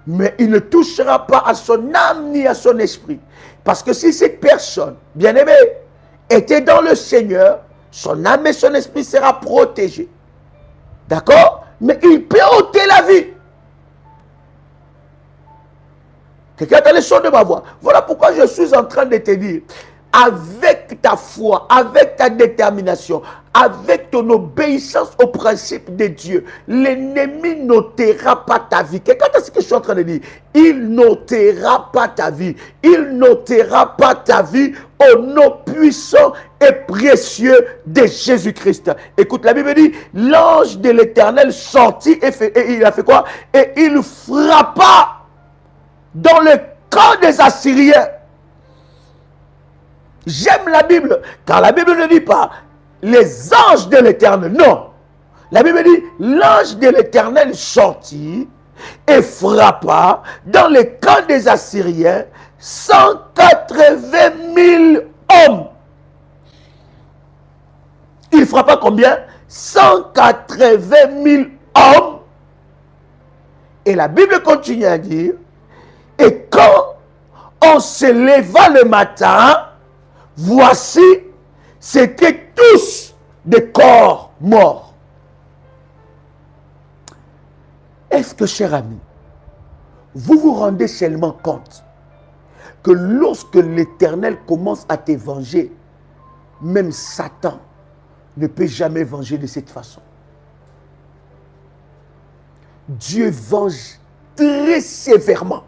mais il ne touchera pas à son âme ni à son esprit. Parce que si cette personne, bien-aimée, était dans le Seigneur, son âme et son esprit sera protégé. D'accord? Mais il peut ôter la vie. Quelqu'un a le son de ma voix. Voilà pourquoi je suis en train de te dire, avec ta foi, avec ta détermination, avec ton obéissance au principe de Dieu, l'ennemi n'ôtera pas ta vie. Quelqu'un a ce que je suis en train de dire. Il n'ôtera pas ta vie. Il n'ôtera pas ta vie au nom puissant et précieux de Jésus-Christ. Écoute, la Bible dit, l'ange de l'Éternel sortit et il a fait quoi? Et il frappa dans le camp des Assyriens. J'aime la Bible, car la Bible ne dit pas les anges de l'Éternel. Non. La Bible dit l'ange de l'Éternel sortit et frappa dans les camps des Assyriens 180 000 hommes. Il frappa combien? 180 000 hommes. Et la Bible continue à dire, et quand on se leva le matin, voici, c'était tous des corps morts. Est-ce que, cher ami, vous vous rendez seulement compte que lorsque l'Éternel commence à te venger, même Satan ne peut jamais venger de cette façon. Dieu venge très sévèrement.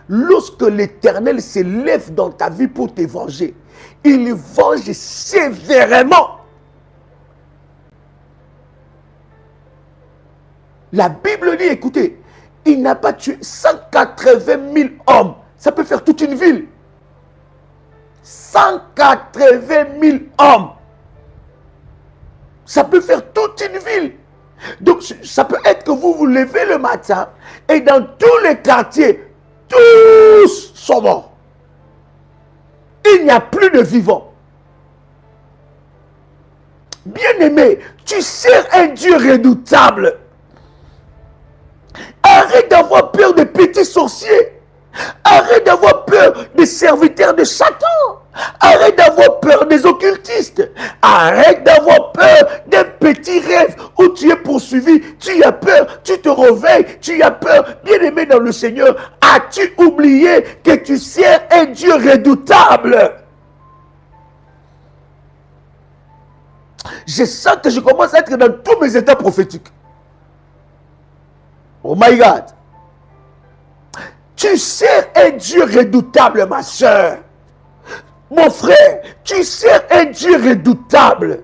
Lorsque l'Éternel se lève dans ta vie pour te venger, il venge sévèrement. La Bible dit, écoutez, il n'a pas tué 180 000 hommes. Ça peut faire toute une ville. 180 000 hommes. Ça peut faire toute une ville. Donc, ça peut être que vous vous levez le matin et dans tous les quartiers, tous sont morts. Il n'y a plus de vivants. Bien-aimé, tu sers un Dieu redoutable. Arrête d'avoir peur des petits sorciers. Arrête d'avoir peur des serviteurs de Satan. Arrête d'avoir peur des occultistes. Arrête d'avoir peur d'un petit rêve où tu es poursuivi. Tu as peur, tu te réveilles, tu as peur. Bien-aimé dans le Seigneur, as-tu oublié que tu sers un Dieu redoutable? Je sens que je commence à être dans tous mes états prophétiques. Oh my God. Tu sers un Dieu redoutable, ma soeur. Mon frère, tu sers un Dieu redoutable.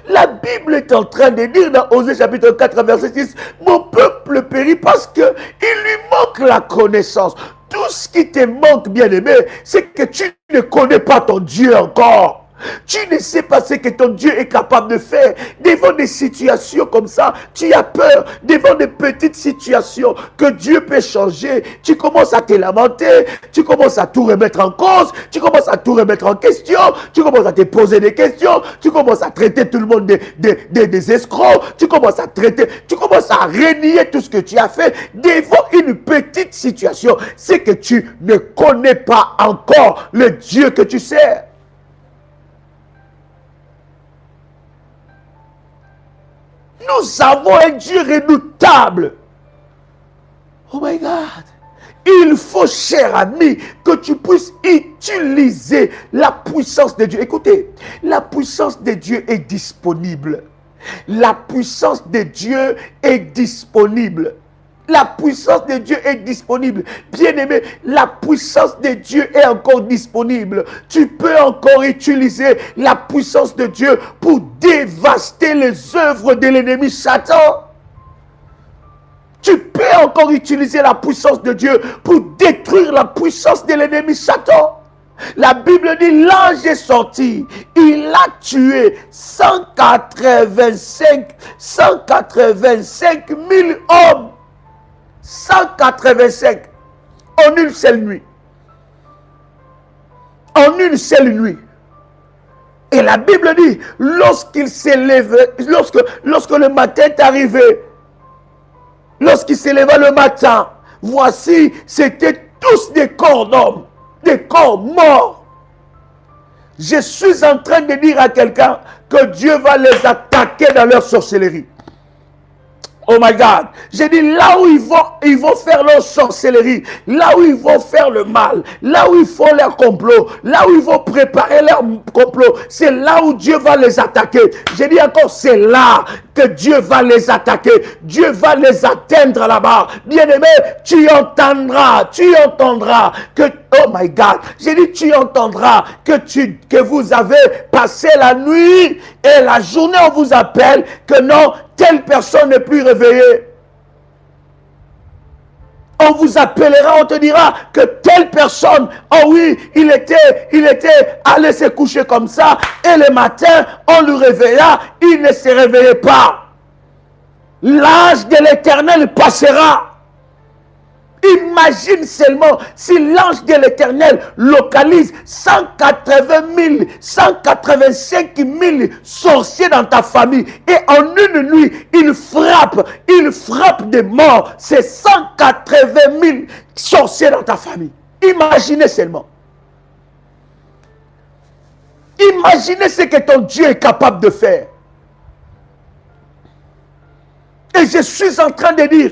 La Bible est en train de dire dans Osée chapitre 4, verset 6, mon peuple périt parce qu'il lui manque la connaissance. Tout ce qui te manque, bien-aimé, c'est que tu ne connais pas ton Dieu encore. Tu ne sais pas ce que ton Dieu est capable de faire. Devant des situations comme ça, tu as peur. Devant des petites situations que Dieu peut changer, tu commences à te lamenter, tu commences à tout remettre en cause, tu commences à tout remettre en question, tu commences à te poser des questions, tu commences à traiter tout le monde des escrocs, tu commences à renier tout ce que tu as fait devant une petite situation. C'est que tu ne connais pas encore le Dieu que tu sers. Nous avons un Dieu redoutable. Oh my God. Il faut, cher ami, que tu puisses utiliser la puissance de Dieu. Écoutez, la puissance de Dieu est disponible. La puissance de Dieu est disponible. La puissance de Dieu est disponible. Bien-aimé, la puissance de Dieu est encore disponible. Tu peux encore utiliser la puissance de Dieu pour dévaster les œuvres de l'ennemi Satan. Tu peux encore utiliser la puissance de Dieu pour détruire la puissance de l'ennemi Satan. La Bible dit, l'ange est sorti, il a tué 185 000 hommes. 185 en une seule nuit. En une seule nuit. Et la Bible dit, lorsqu'il s'est levé, lorsque le matin est arrivé, lorsqu'il s'est levé le matin, voici, c'était tous des corps d'hommes, des corps morts. Je suis en train de dire à quelqu'un que Dieu va les attaquer dans leur sorcellerie. Oh my God. J'ai dit, là où ils vont faire leur sorcellerie, là où ils vont faire le mal, là où ils font leur complot, là où ils vont préparer leur complot, c'est là où Dieu va les attaquer. J'ai dit encore, c'est là que Dieu va les attaquer. Dieu va les atteindre là-bas. Bien-aimé, tu entendras que, oh my God, j'ai dit, tu entendras que vous avez passé la nuit et la journée on vous appelle que non, telle personne n'est plus réveillée. On vous appellera, on te dira que telle personne, oh oui, il était allé se coucher comme ça, et le matin, on le réveilla, il ne se réveillait pas. l'ange de l'Éternel passera. Imagine seulement si l'ange de l'Éternel localise 180 000, 185 000 sorciers dans ta famille et en une nuit, il frappe des morts ces 180 000 sorciers dans ta famille. Imaginez seulement. Imaginez ce que ton Dieu est capable de faire. Et je suis en train de dire,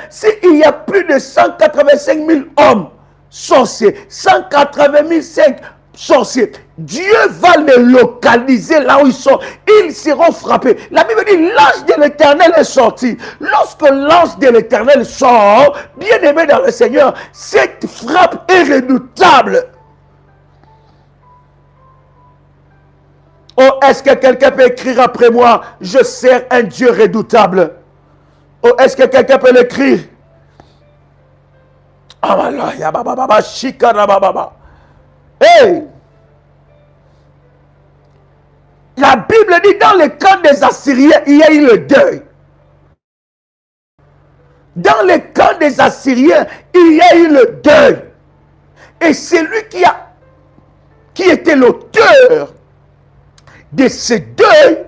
s'il y a plus de 185 000 hommes sorciers, 180 500 sorciers, Dieu va les localiser là où ils sont. Ils seront frappés. La Bible dit, l'ange de l'Éternel est sorti. Lorsque l'ange de l'Éternel sort, bien aimé dans le Seigneur, cette frappe est redoutable. Oh, est-ce que quelqu'un peut écrire après moi? Je sers un Dieu redoutable. Oh, est-ce que quelqu'un peut l'écrire? Hey! La Bible dit dans le camp des Assyriens, il y a eu le deuil. Dans le camp des Assyriens, il y a eu le deuil. Et celui qui était l'auteur de ce deuil,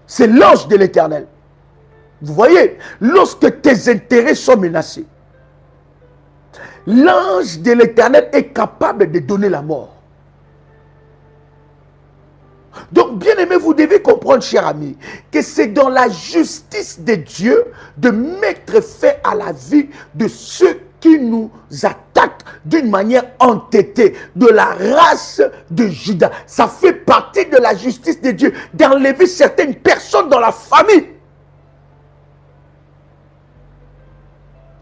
c'est l'ange de l'Éternel. Vous voyez, lorsque tes intérêts sont menacés, l'ange de l'Éternel est capable de donner la mort. Donc, bien aimé, vous devez comprendre, cher ami, que c'est dans la justice de Dieu de mettre fin à la vie de ceux qui nous attaquent d'une manière entêtée, de la race de Judas. Ça fait partie de la justice de Dieu d'enlever certaines personnes dans la famille.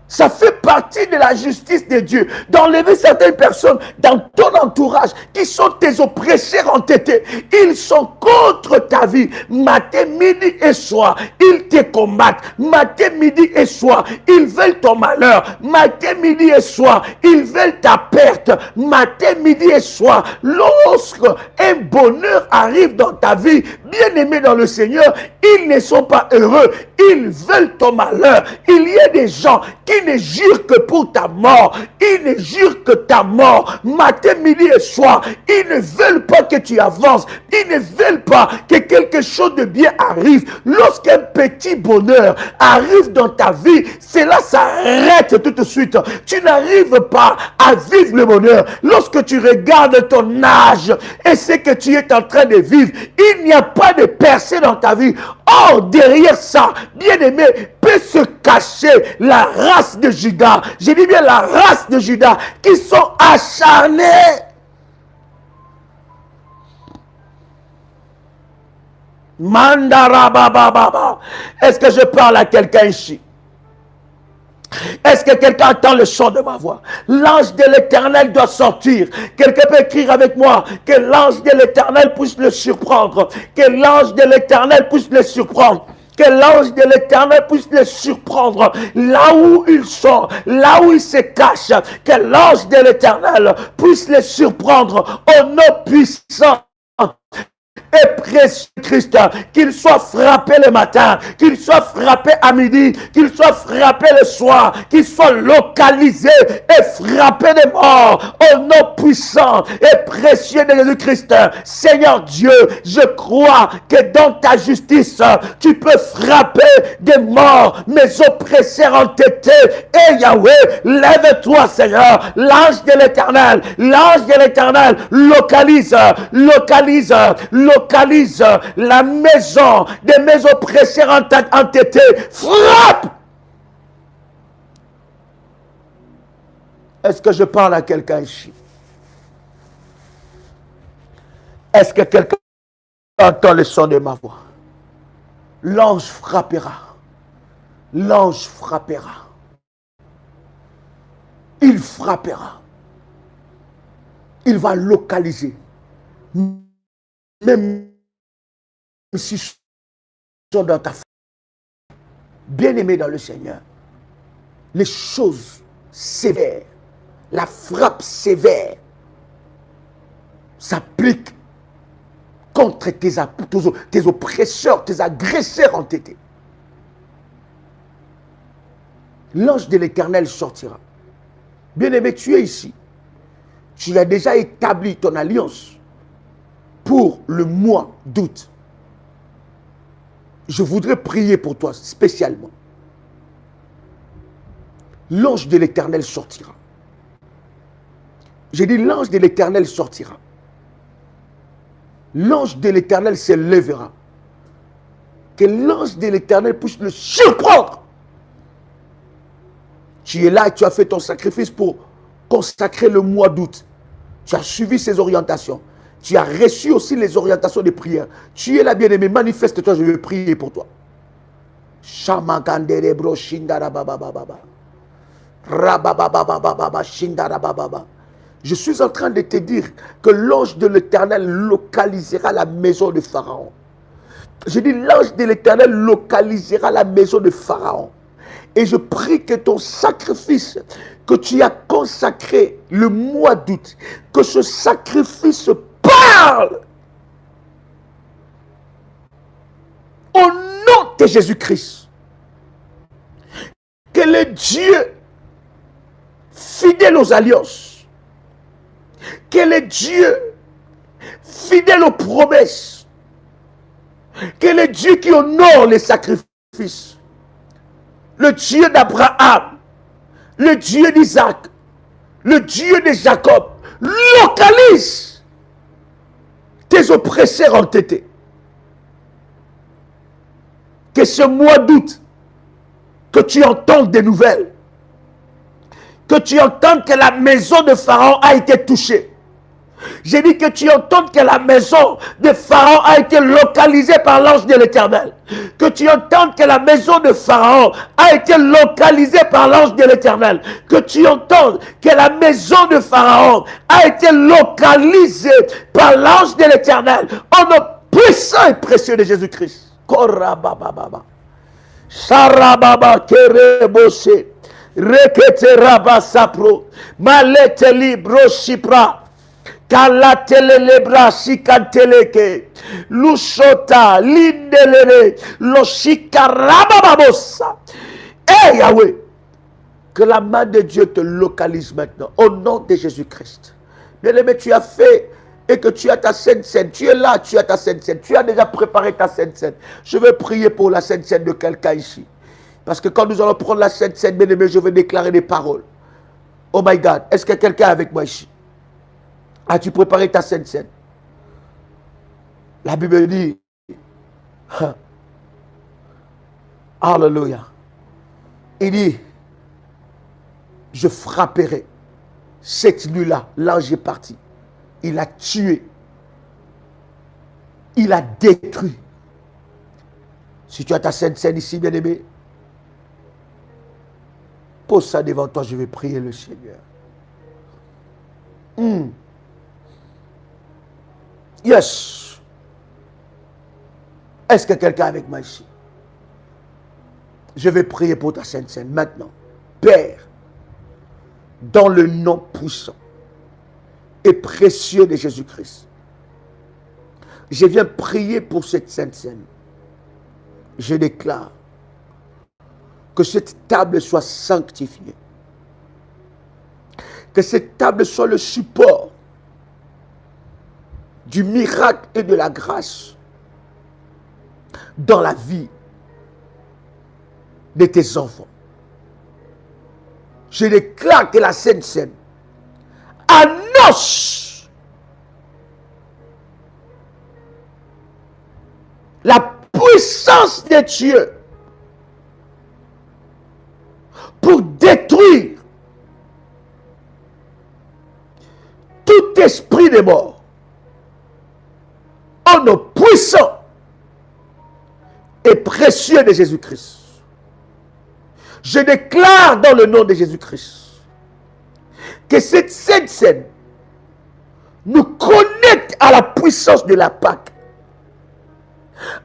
Ça fait partie de la justice de Dieu d'enlever certaines personnes dans ton entourage qui sont tes oppresseurs entêtés. Ils sont contre ta vie. Matin, midi et soir, ils te combattent. Matin, midi et soir, ils veulent ton malheur. Matin, midi et soir, ils veulent ta perte. Matin, midi et soir, lorsque un bonheur arrive dans ta vie, bien aimé dans le Seigneur, ils ne sont pas heureux. Ils veulent ton malheur. Il y a des gens qui ne jurent que pour ta mort. Ils ne jurent que ta mort. Matin, midi et soir. Ils ne veulent pas que tu avances. Ils ne veulent pas que quelque chose de bien arrive. Lorsqu'un petit bonheur arrive dans ta vie, cela s'arrête tout de suite. Tu n'arrives pas à vivre le bonheur. Lorsque tu regardes ton âge et ce que tu es en train de vivre, il n'y a pas de percée dans ta vie. Or, derrière ça, bien aimé, peut se cacher la race de Judas. Je dis bien la race de Judas qui sont acharnés. Mandarabababa. Est-ce que je parle à quelqu'un ici? Est-ce que quelqu'un entend le son de ma voix? L'ange de l'Éternel doit sortir. Quelqu'un peut écrire avec moi que l'ange de l'Éternel puisse le surprendre. Que l'ange de l'Éternel puisse le surprendre. Que l'ange de l'Éternel puisse les surprendre là où ils sont, là où ils se cachent. Que l'ange de l'Éternel puisse les surprendre au nom puissant et précieux Christ, qu'il soit frappé le matin, qu'il soit frappé à midi, qu'il soit frappé le soir, qu'il soit localisé et frappé de mort au nom puissant et précieux de Jésus-Christ. Seigneur Dieu, je crois que dans ta justice, tu peux frapper de mort mes oppresseurs entêtés. Et Yahweh, lève-toi Seigneur, l'ange de l'Éternel, localise la maison de mes oppresseurs entêtés. Frappe! Est-ce que je parle à quelqu'un ici? Est-ce que quelqu'un entend le son de ma voix? L'ange frappera. L'ange frappera. Il frappera. Il va localiser. Même si ils sont dans ta famille, bien-aimé dans le Seigneur, les choses sévères, la frappe sévère s'applique contre tes oppresseurs, tes agresseurs entêtés. L'ange de l'Éternel sortira. Bien-aimé, tu es ici. Tu as déjà établi ton alliance pour le mois d'août. Je voudrais prier pour toi spécialement. L'ange de l'Éternel sortira. J'ai dit l'ange de l'Éternel sortira. L'ange de l'Éternel se lèvera. Que l'ange de l'Éternel puisse le surprendre. Tu es là et tu as fait ton sacrifice pour consacrer le mois d'août. Tu as suivi ses orientations. Tu as reçu aussi les orientations de prière. Tu es là, bien-aimé. Manifeste-toi, je vais prier pour toi. Shamakanderebro shindarabababa. Rabababababa shindarabababa. Je suis en train de te dire que l'ange de l'Éternel localisera la maison de Pharaon. Je dis l'ange de l'Éternel localisera la maison de Pharaon. Et je prie que ton sacrifice que tu as consacré le mois d'août, que ce sacrifice parle au nom de Jésus-Christ. Que le Dieu fidèle aux alliances, que le Dieu fidèle aux promesses, que le Dieu qui honore les sacrifices, le Dieu d'Abraham, le Dieu d'Isaac, le Dieu de Jacob, localise tes oppresseurs entêtés. Que ce mois d'août, que tu entendes des nouvelles, que tu entendes que la maison de Pharaon a été touchée. J'ai dit que tu entendes que la maison de Pharaon a été localisée par l'ange de l'Éternel. Que tu entendes que la maison de Pharaon a été localisée par l'ange de l'Éternel. Que tu entendes que la maison de Pharaon a été localisée par l'ange de l'Éternel. Au nom puissant et précieux de Jésus-Christ. Korabababa. Sarababa kerebose. Rekete rabasapro. Malete libro shipra. Kalatelelebra sikanteleke. Lushota lindelele. Loshikarabababosa. Eh Yahweh, que la main de Dieu te localise maintenant au nom de Jésus-Christ. Bien-aimé, tu as fait et que tu as ta Sainte Seine. Tu es là, tu as ta Sainte Seine. Tu as déjà préparé ta Sainte Seine. Je vais prier pour la Sainte Seine de quelqu'un ici. Parce que quand nous allons prendre la Sainte Seine, bien-aimé, je vais déclarer des paroles. Oh my God, est-ce que quelqu'un est avec moi ici? As-tu préparé ta Sainte Seine? La Bible dit, Alléluia. Il dit, je frapperai. Cette nuit-là, l'ange est parti. Il a tué. Il a détruit. Si tu as ta Sainte Seine ici, bien-aimé, pose ça devant toi, je vais prier le Seigneur. Yes. Est-ce que quelqu'un est avec moi ici? Je vais prier pour ta Sainte Seine maintenant. Père, dans le nom puissant et précieux de Jésus-Christ, je viens prier pour cette Sainte Seine. Je déclare que cette table soit sanctifiée. Que cette table soit le support du miracle et de la grâce dans la vie de tes enfants. Je déclare que la Sainte Seine annonce la puissance de Dieu pour détruire tout esprit de mort. Au nom puissant et précieux de Jésus-Christ. Je déclare dans le nom de Jésus-Christ que cette Sainte Seine nous connecte à la puissance de la Pâque,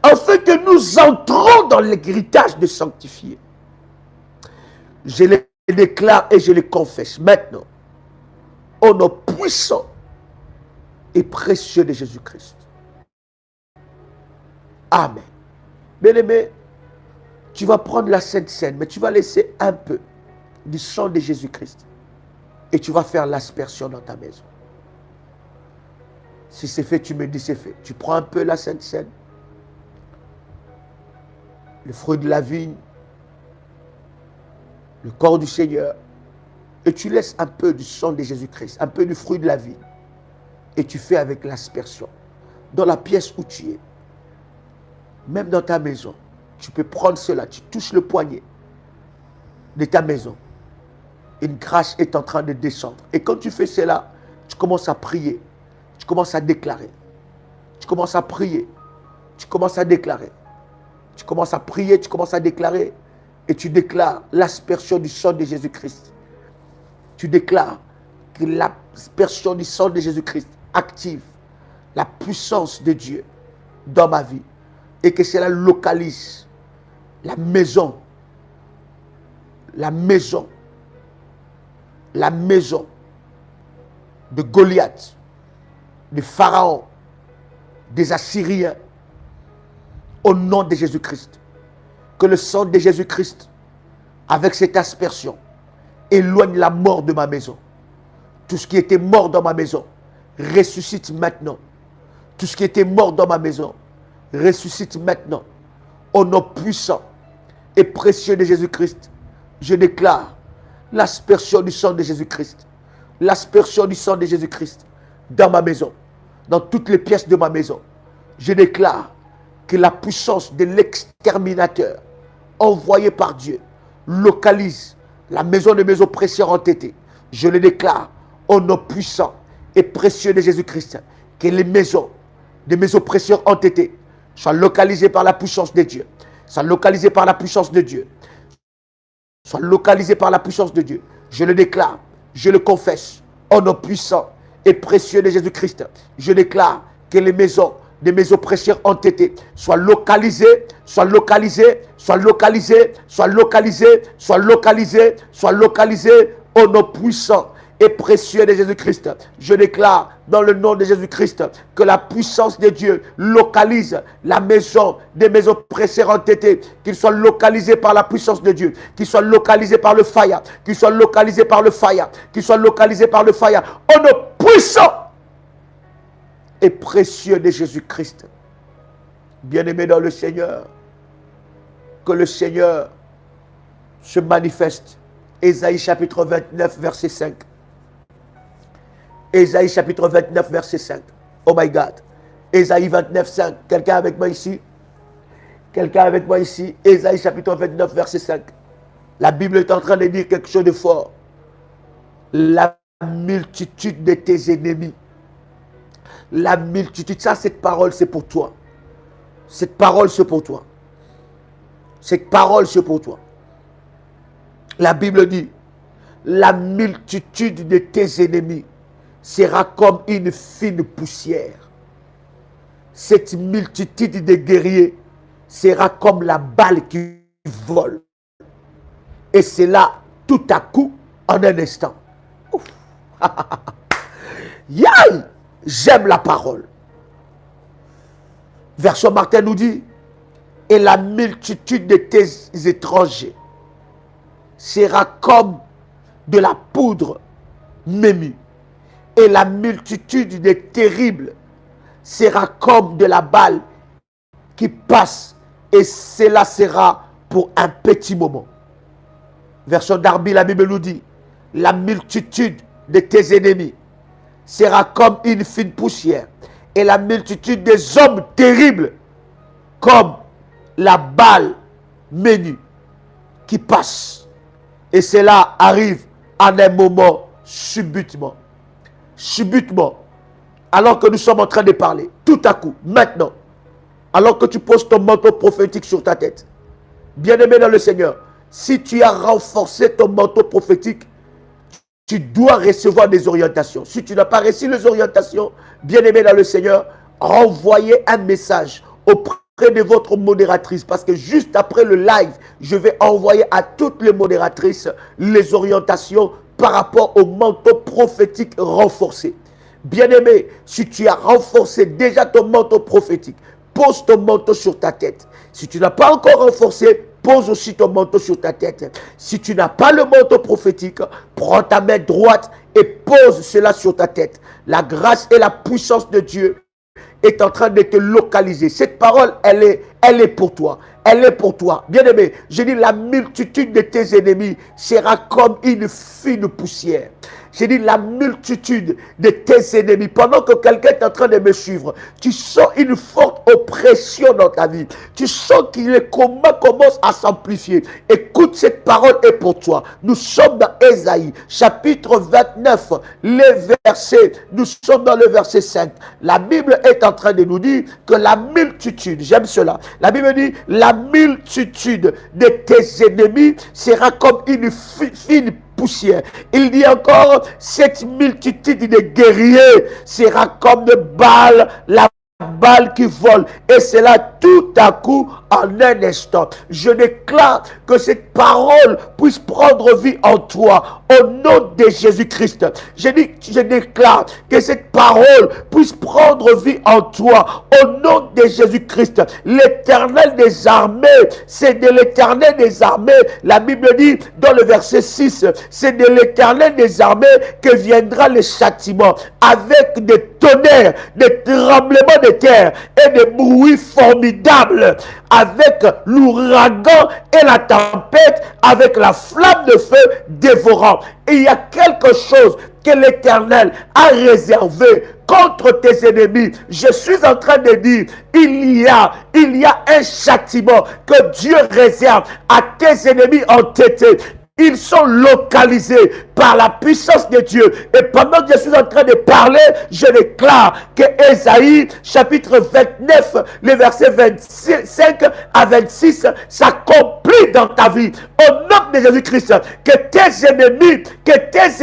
afin que nous entrons dans l'héritage de sanctifié. Je les déclare et je les confesse maintenant au nom puissant et précieux de Jésus-Christ. Amen. Bien-aimé, tu vas prendre la Sainte Seine, mais tu vas laisser un peu. du sang de Jésus-Christ. Et tu vas faire l'aspersion dans ta maison. Si c'est fait, tu me dis c'est fait. Tu prends un peu la Sainte Seine, le fruit de la vigne, le corps du Seigneur, et tu laisses un peu du sang de Jésus-Christ, un peu du fruit de la vigne, et tu fais avec l'aspersion. Dans la pièce où tu es, même dans ta maison, tu peux prendre cela, tu touches le poignet de ta maison. Une grâce est en train de descendre. Et quand tu fais cela, tu commences à prier. Tu commences à déclarer. Tu commences à prier. Tu commences à déclarer. Tu commences à prier, tu commences à déclarer. Et tu déclares l'aspersion du sang de Jésus-Christ. Tu déclares que l'aspersion du sang de Jésus-Christ active la puissance de Dieu dans ma vie. Et que cela localise la maison de Goliath, de Pharaon, des Assyriens, au nom de Jésus-Christ. Que le sang de Jésus-Christ, avec cette aspersion, éloigne la mort de ma maison. Tout ce qui était mort dans ma maison, ressuscite maintenant. Tout ce qui était mort dans ma maison, ressuscite maintenant. Au nom puissant et précieux de Jésus-Christ, je déclare l'aspersion du sang de Jésus-Christ. L'aspersion du sang de Jésus-Christ dans ma maison, dans toutes les pièces de ma maison. Je déclare que la puissance de l'exterminateur envoyé par Dieu localise la maison de mes oppresseurs entêtés. Je le déclare au nom puissant et précieux de Jésus-Christ, que les maisons de mes oppresseurs entêtés soient localisées par la puissance de Dieu. Soient localisées par la puissance de Dieu. Soient localisées par la puissance de Dieu. Je le déclare, je le confesse, au nom puissant et précieux de Jésus-Christ. Je déclare que les maisons de mes oppresseurs entêtés soient localisées, soient localisées, soient localisées, soient localisées, soient localisées, soient localisées au nom puissant et précieux de Jésus-Christ. Je déclare dans le nom de Jésus-Christ que la puissance de Dieu localise la maison de mes oppresseurs entêtés, qu'ils soient localisés par la puissance de Dieu, qu'ils soient localisés par le fire, qu'ils soient localisés par le fire, qu'ils soient localisés par le fire, au nom puissant et précieux de Jésus-Christ. Bien-aimé dans le Seigneur, que le Seigneur se manifeste. Ésaïe chapitre 29, verset 5. Ésaïe chapitre 29, verset 5. Oh my God. Ésaïe 29, 5. Quelqu'un avec moi ici? Quelqu'un avec moi ici? Ésaïe chapitre 29, verset 5. La Bible est en train de dire quelque chose de fort. La multitude de tes ennemis. La multitude. Ça, cette parole, c'est pour toi. Cette parole, c'est pour toi. Cette parole, c'est pour toi. La Bible dit, la multitude de tes ennemis sera comme une fine poussière. Cette multitude de guerriers sera comme la balle qui vole. Et c'est là, tout à coup, en un instant. Yaï! J'aime la parole. Version Martin nous dit, et la multitude de tes étrangers sera comme de la poudre mémue. Et la multitude des terribles sera comme de la balle qui passe. Et cela sera pour un petit moment. Version Darby, la Bible nous dit, la multitude de tes ennemis sera comme une fine poussière. Et la multitude des hommes terribles comme la balle menue qui passe. Et cela arrive en un moment subitement. Subitement. Alors que nous sommes en train de parler. Tout à coup. Maintenant. Alors que tu poses ton manteau prophétique sur ta tête. Bien-aimé dans le Seigneur. Si tu as renforcé ton manteau prophétique, tu dois recevoir des orientations. Si tu n'as pas reçu les orientations, bien-aimé dans le Seigneur, renvoyez un message auprès de votre modératrice. Parce que juste après le live, je vais envoyer à toutes les modératrices les orientations par rapport au manteau prophétique renforcé. Bien-aimé, si tu as renforcé déjà ton manteau prophétique, pose ton manteau sur ta tête. Si tu n'as pas encore renforcé, pose aussi ton manteau sur ta tête. Si tu n'as pas le manteau prophétique, prends ta main droite et pose cela sur ta tête. La grâce et la puissance de Dieu est en train de te localiser. Cette parole, elle est pour toi. Elle est pour toi. Bien-aimé, je dis la multitude de tes ennemis sera comme une fine poussière. J'ai dit la multitude de tes ennemis. Pendant que quelqu'un est en train de me suivre, tu sens une forte oppression dans ta vie. Tu sens que les combats commencent à s'amplifier. Écoute, cette parole est pour toi. Nous sommes dans Ésaïe, chapitre 29, nous sommes dans le verset 5. La Bible est en train de nous dire que la multitude, j'aime cela, la Bible dit, la multitude de tes ennemis sera comme une fine poussière. Il dit encore, cette multitude de guerriers sera comme de balles, la balle qui vole, et cela tout à coup en un instant. Je déclare que cette parole puisse prendre vie en toi au nom de Jésus-Christ. Je déclare que cette parole puisse prendre vie en toi au nom de Jésus-Christ. L'Éternel des armées, c'est de l'Éternel des armées. La Bible dit dans le verset 6, c'est de l'Éternel des armées que viendra le châtiment avec des tonnerres, des tremblements de terre et des bruits formidables, avec l'ouragan et la tempête, avec la flamme de feu dévorant. Et il y a quelque chose que l'Éternel a réservé contre tes ennemis. Je suis en train de dire, il y a un châtiment que Dieu réserve à tes ennemis entêtés. Ils sont localisés par la puissance de Dieu. Et pendant que je suis en train de parler, je déclare que Ésaïe, chapitre 29, le verset 25 à 26, s'accomplit dans ta vie. Au nom de Jésus-Christ, que tes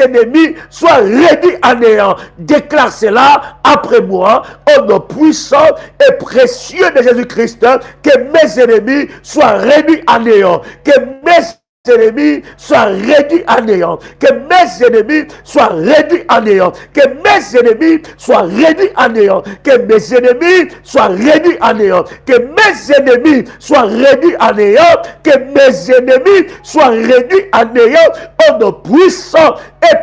ennemis soient réduits à néant. Déclare cela après moi, au nom puissant et précieux de Jésus-Christ, que mes ennemis soient réduits à néant. Que mes ennemis soient réduits à néant, que mes ennemis soient réduits à néant, que mes ennemis soient réduits à néant, que mes ennemis soient réduits à néant, que mes ennemis soient réduits à néant, que mes ennemis soient réduits à néant, au nom puissant et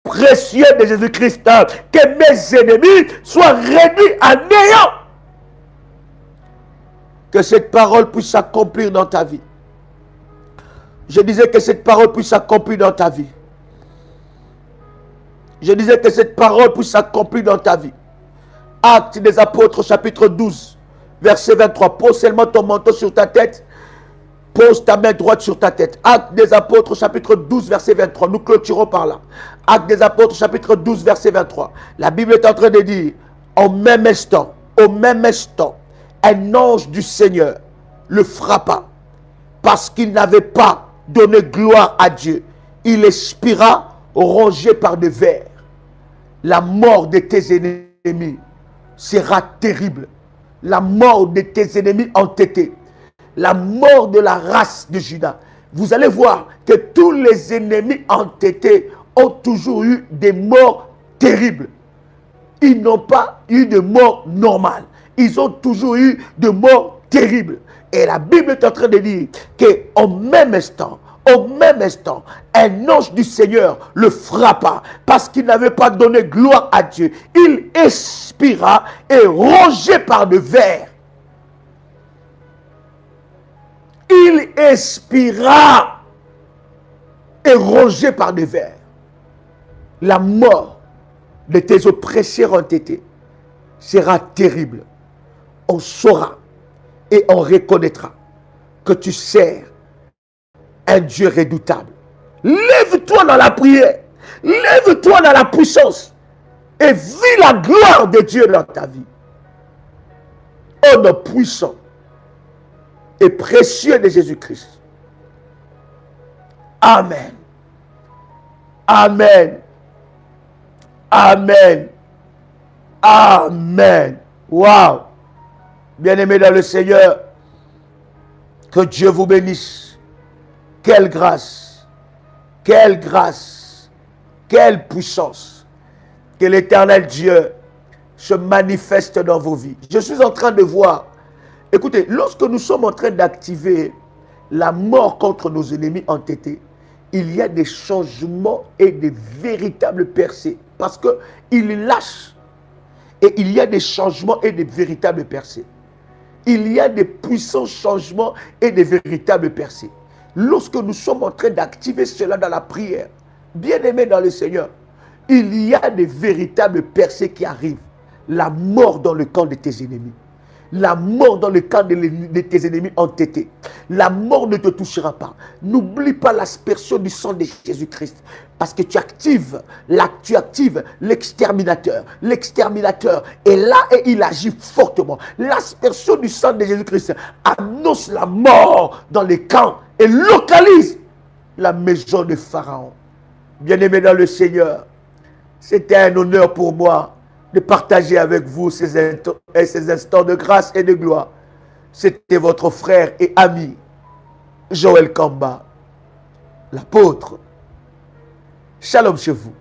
précieux de Jésus-Christ, que mes ennemis soient réduits à néant. Que cette parole puisse s'accomplir dans ta vie. Je disais que cette parole puisse s'accomplir dans ta vie. Je disais que cette parole puisse s'accomplir dans ta vie. Actes des Apôtres, chapitre 12, verset 23. Pose seulement ton manteau sur ta tête. Pose ta main droite sur ta tête. Actes des Apôtres, chapitre 12, verset 23. Nous clôturons par là. Actes des Apôtres, chapitre 12, verset 23. La Bible est en train de dire, au même instant, un ange du Seigneur le frappa parce qu'il n'avait pas donné gloire à Dieu. Il expira rongé par des vers. La mort de tes ennemis sera terrible. La mort de tes ennemis entêtés. La mort de la race de Juda. Vous allez voir que tous les ennemis entêtés ont toujours eu des morts terribles. Ils n'ont pas eu de mort normale. Ils ont toujours eu de morts terribles. Et la Bible est en train de dire qu'au même instant, un ange du Seigneur le frappa parce qu'il n'avait pas donné gloire à Dieu. Il expira et rongé par de vers. Il expira et rongé par des vers. La mort de tes oppresseurs entêtés sera terrible. On saura et on reconnaîtra que tu sers un Dieu redoutable. Lève-toi dans la prière. Lève-toi dans la puissance. Et vis la gloire de Dieu dans ta vie. Au nom puissant et précieux de Jésus-Christ. Amen. Amen. Amen. Amen. Wow. Bien-aimés dans le Seigneur, que Dieu vous bénisse. Quelle grâce, quelle grâce, quelle puissance. Que l'Éternel Dieu se manifeste dans vos vies. Je suis en train de voir, écoutez, lorsque nous sommes en train d'activer la mort contre nos ennemis entêtés, il y a des changements et des véritables percées. Parce qu'il lâche. Et il y a des changements et des véritables percées. Il y a des puissants changements et des véritables percées. Lorsque nous sommes en train d'activer cela dans la prière, bien-aimés dans le Seigneur, il y a des véritables percées qui arrivent. La mort dans le camp de tes ennemis. La mort dans le camp de tes ennemis entêtés. La mort ne te touchera pas. N'oublie pas l'aspersion du sang de Jésus-Christ. Parce que tu actives l'exterminateur. L'exterminateur est là et il agit fortement. L'aspersion du sang de Jésus-Christ annonce la mort dans les camps et localise la maison de Pharaon. Bien-aimés dans le Seigneur, c'était un honneur pour moi de partager avec vous ces instants de grâce et de gloire. C'était votre frère et ami, Joël Kamba, l'apôtre. Shalom chez vous.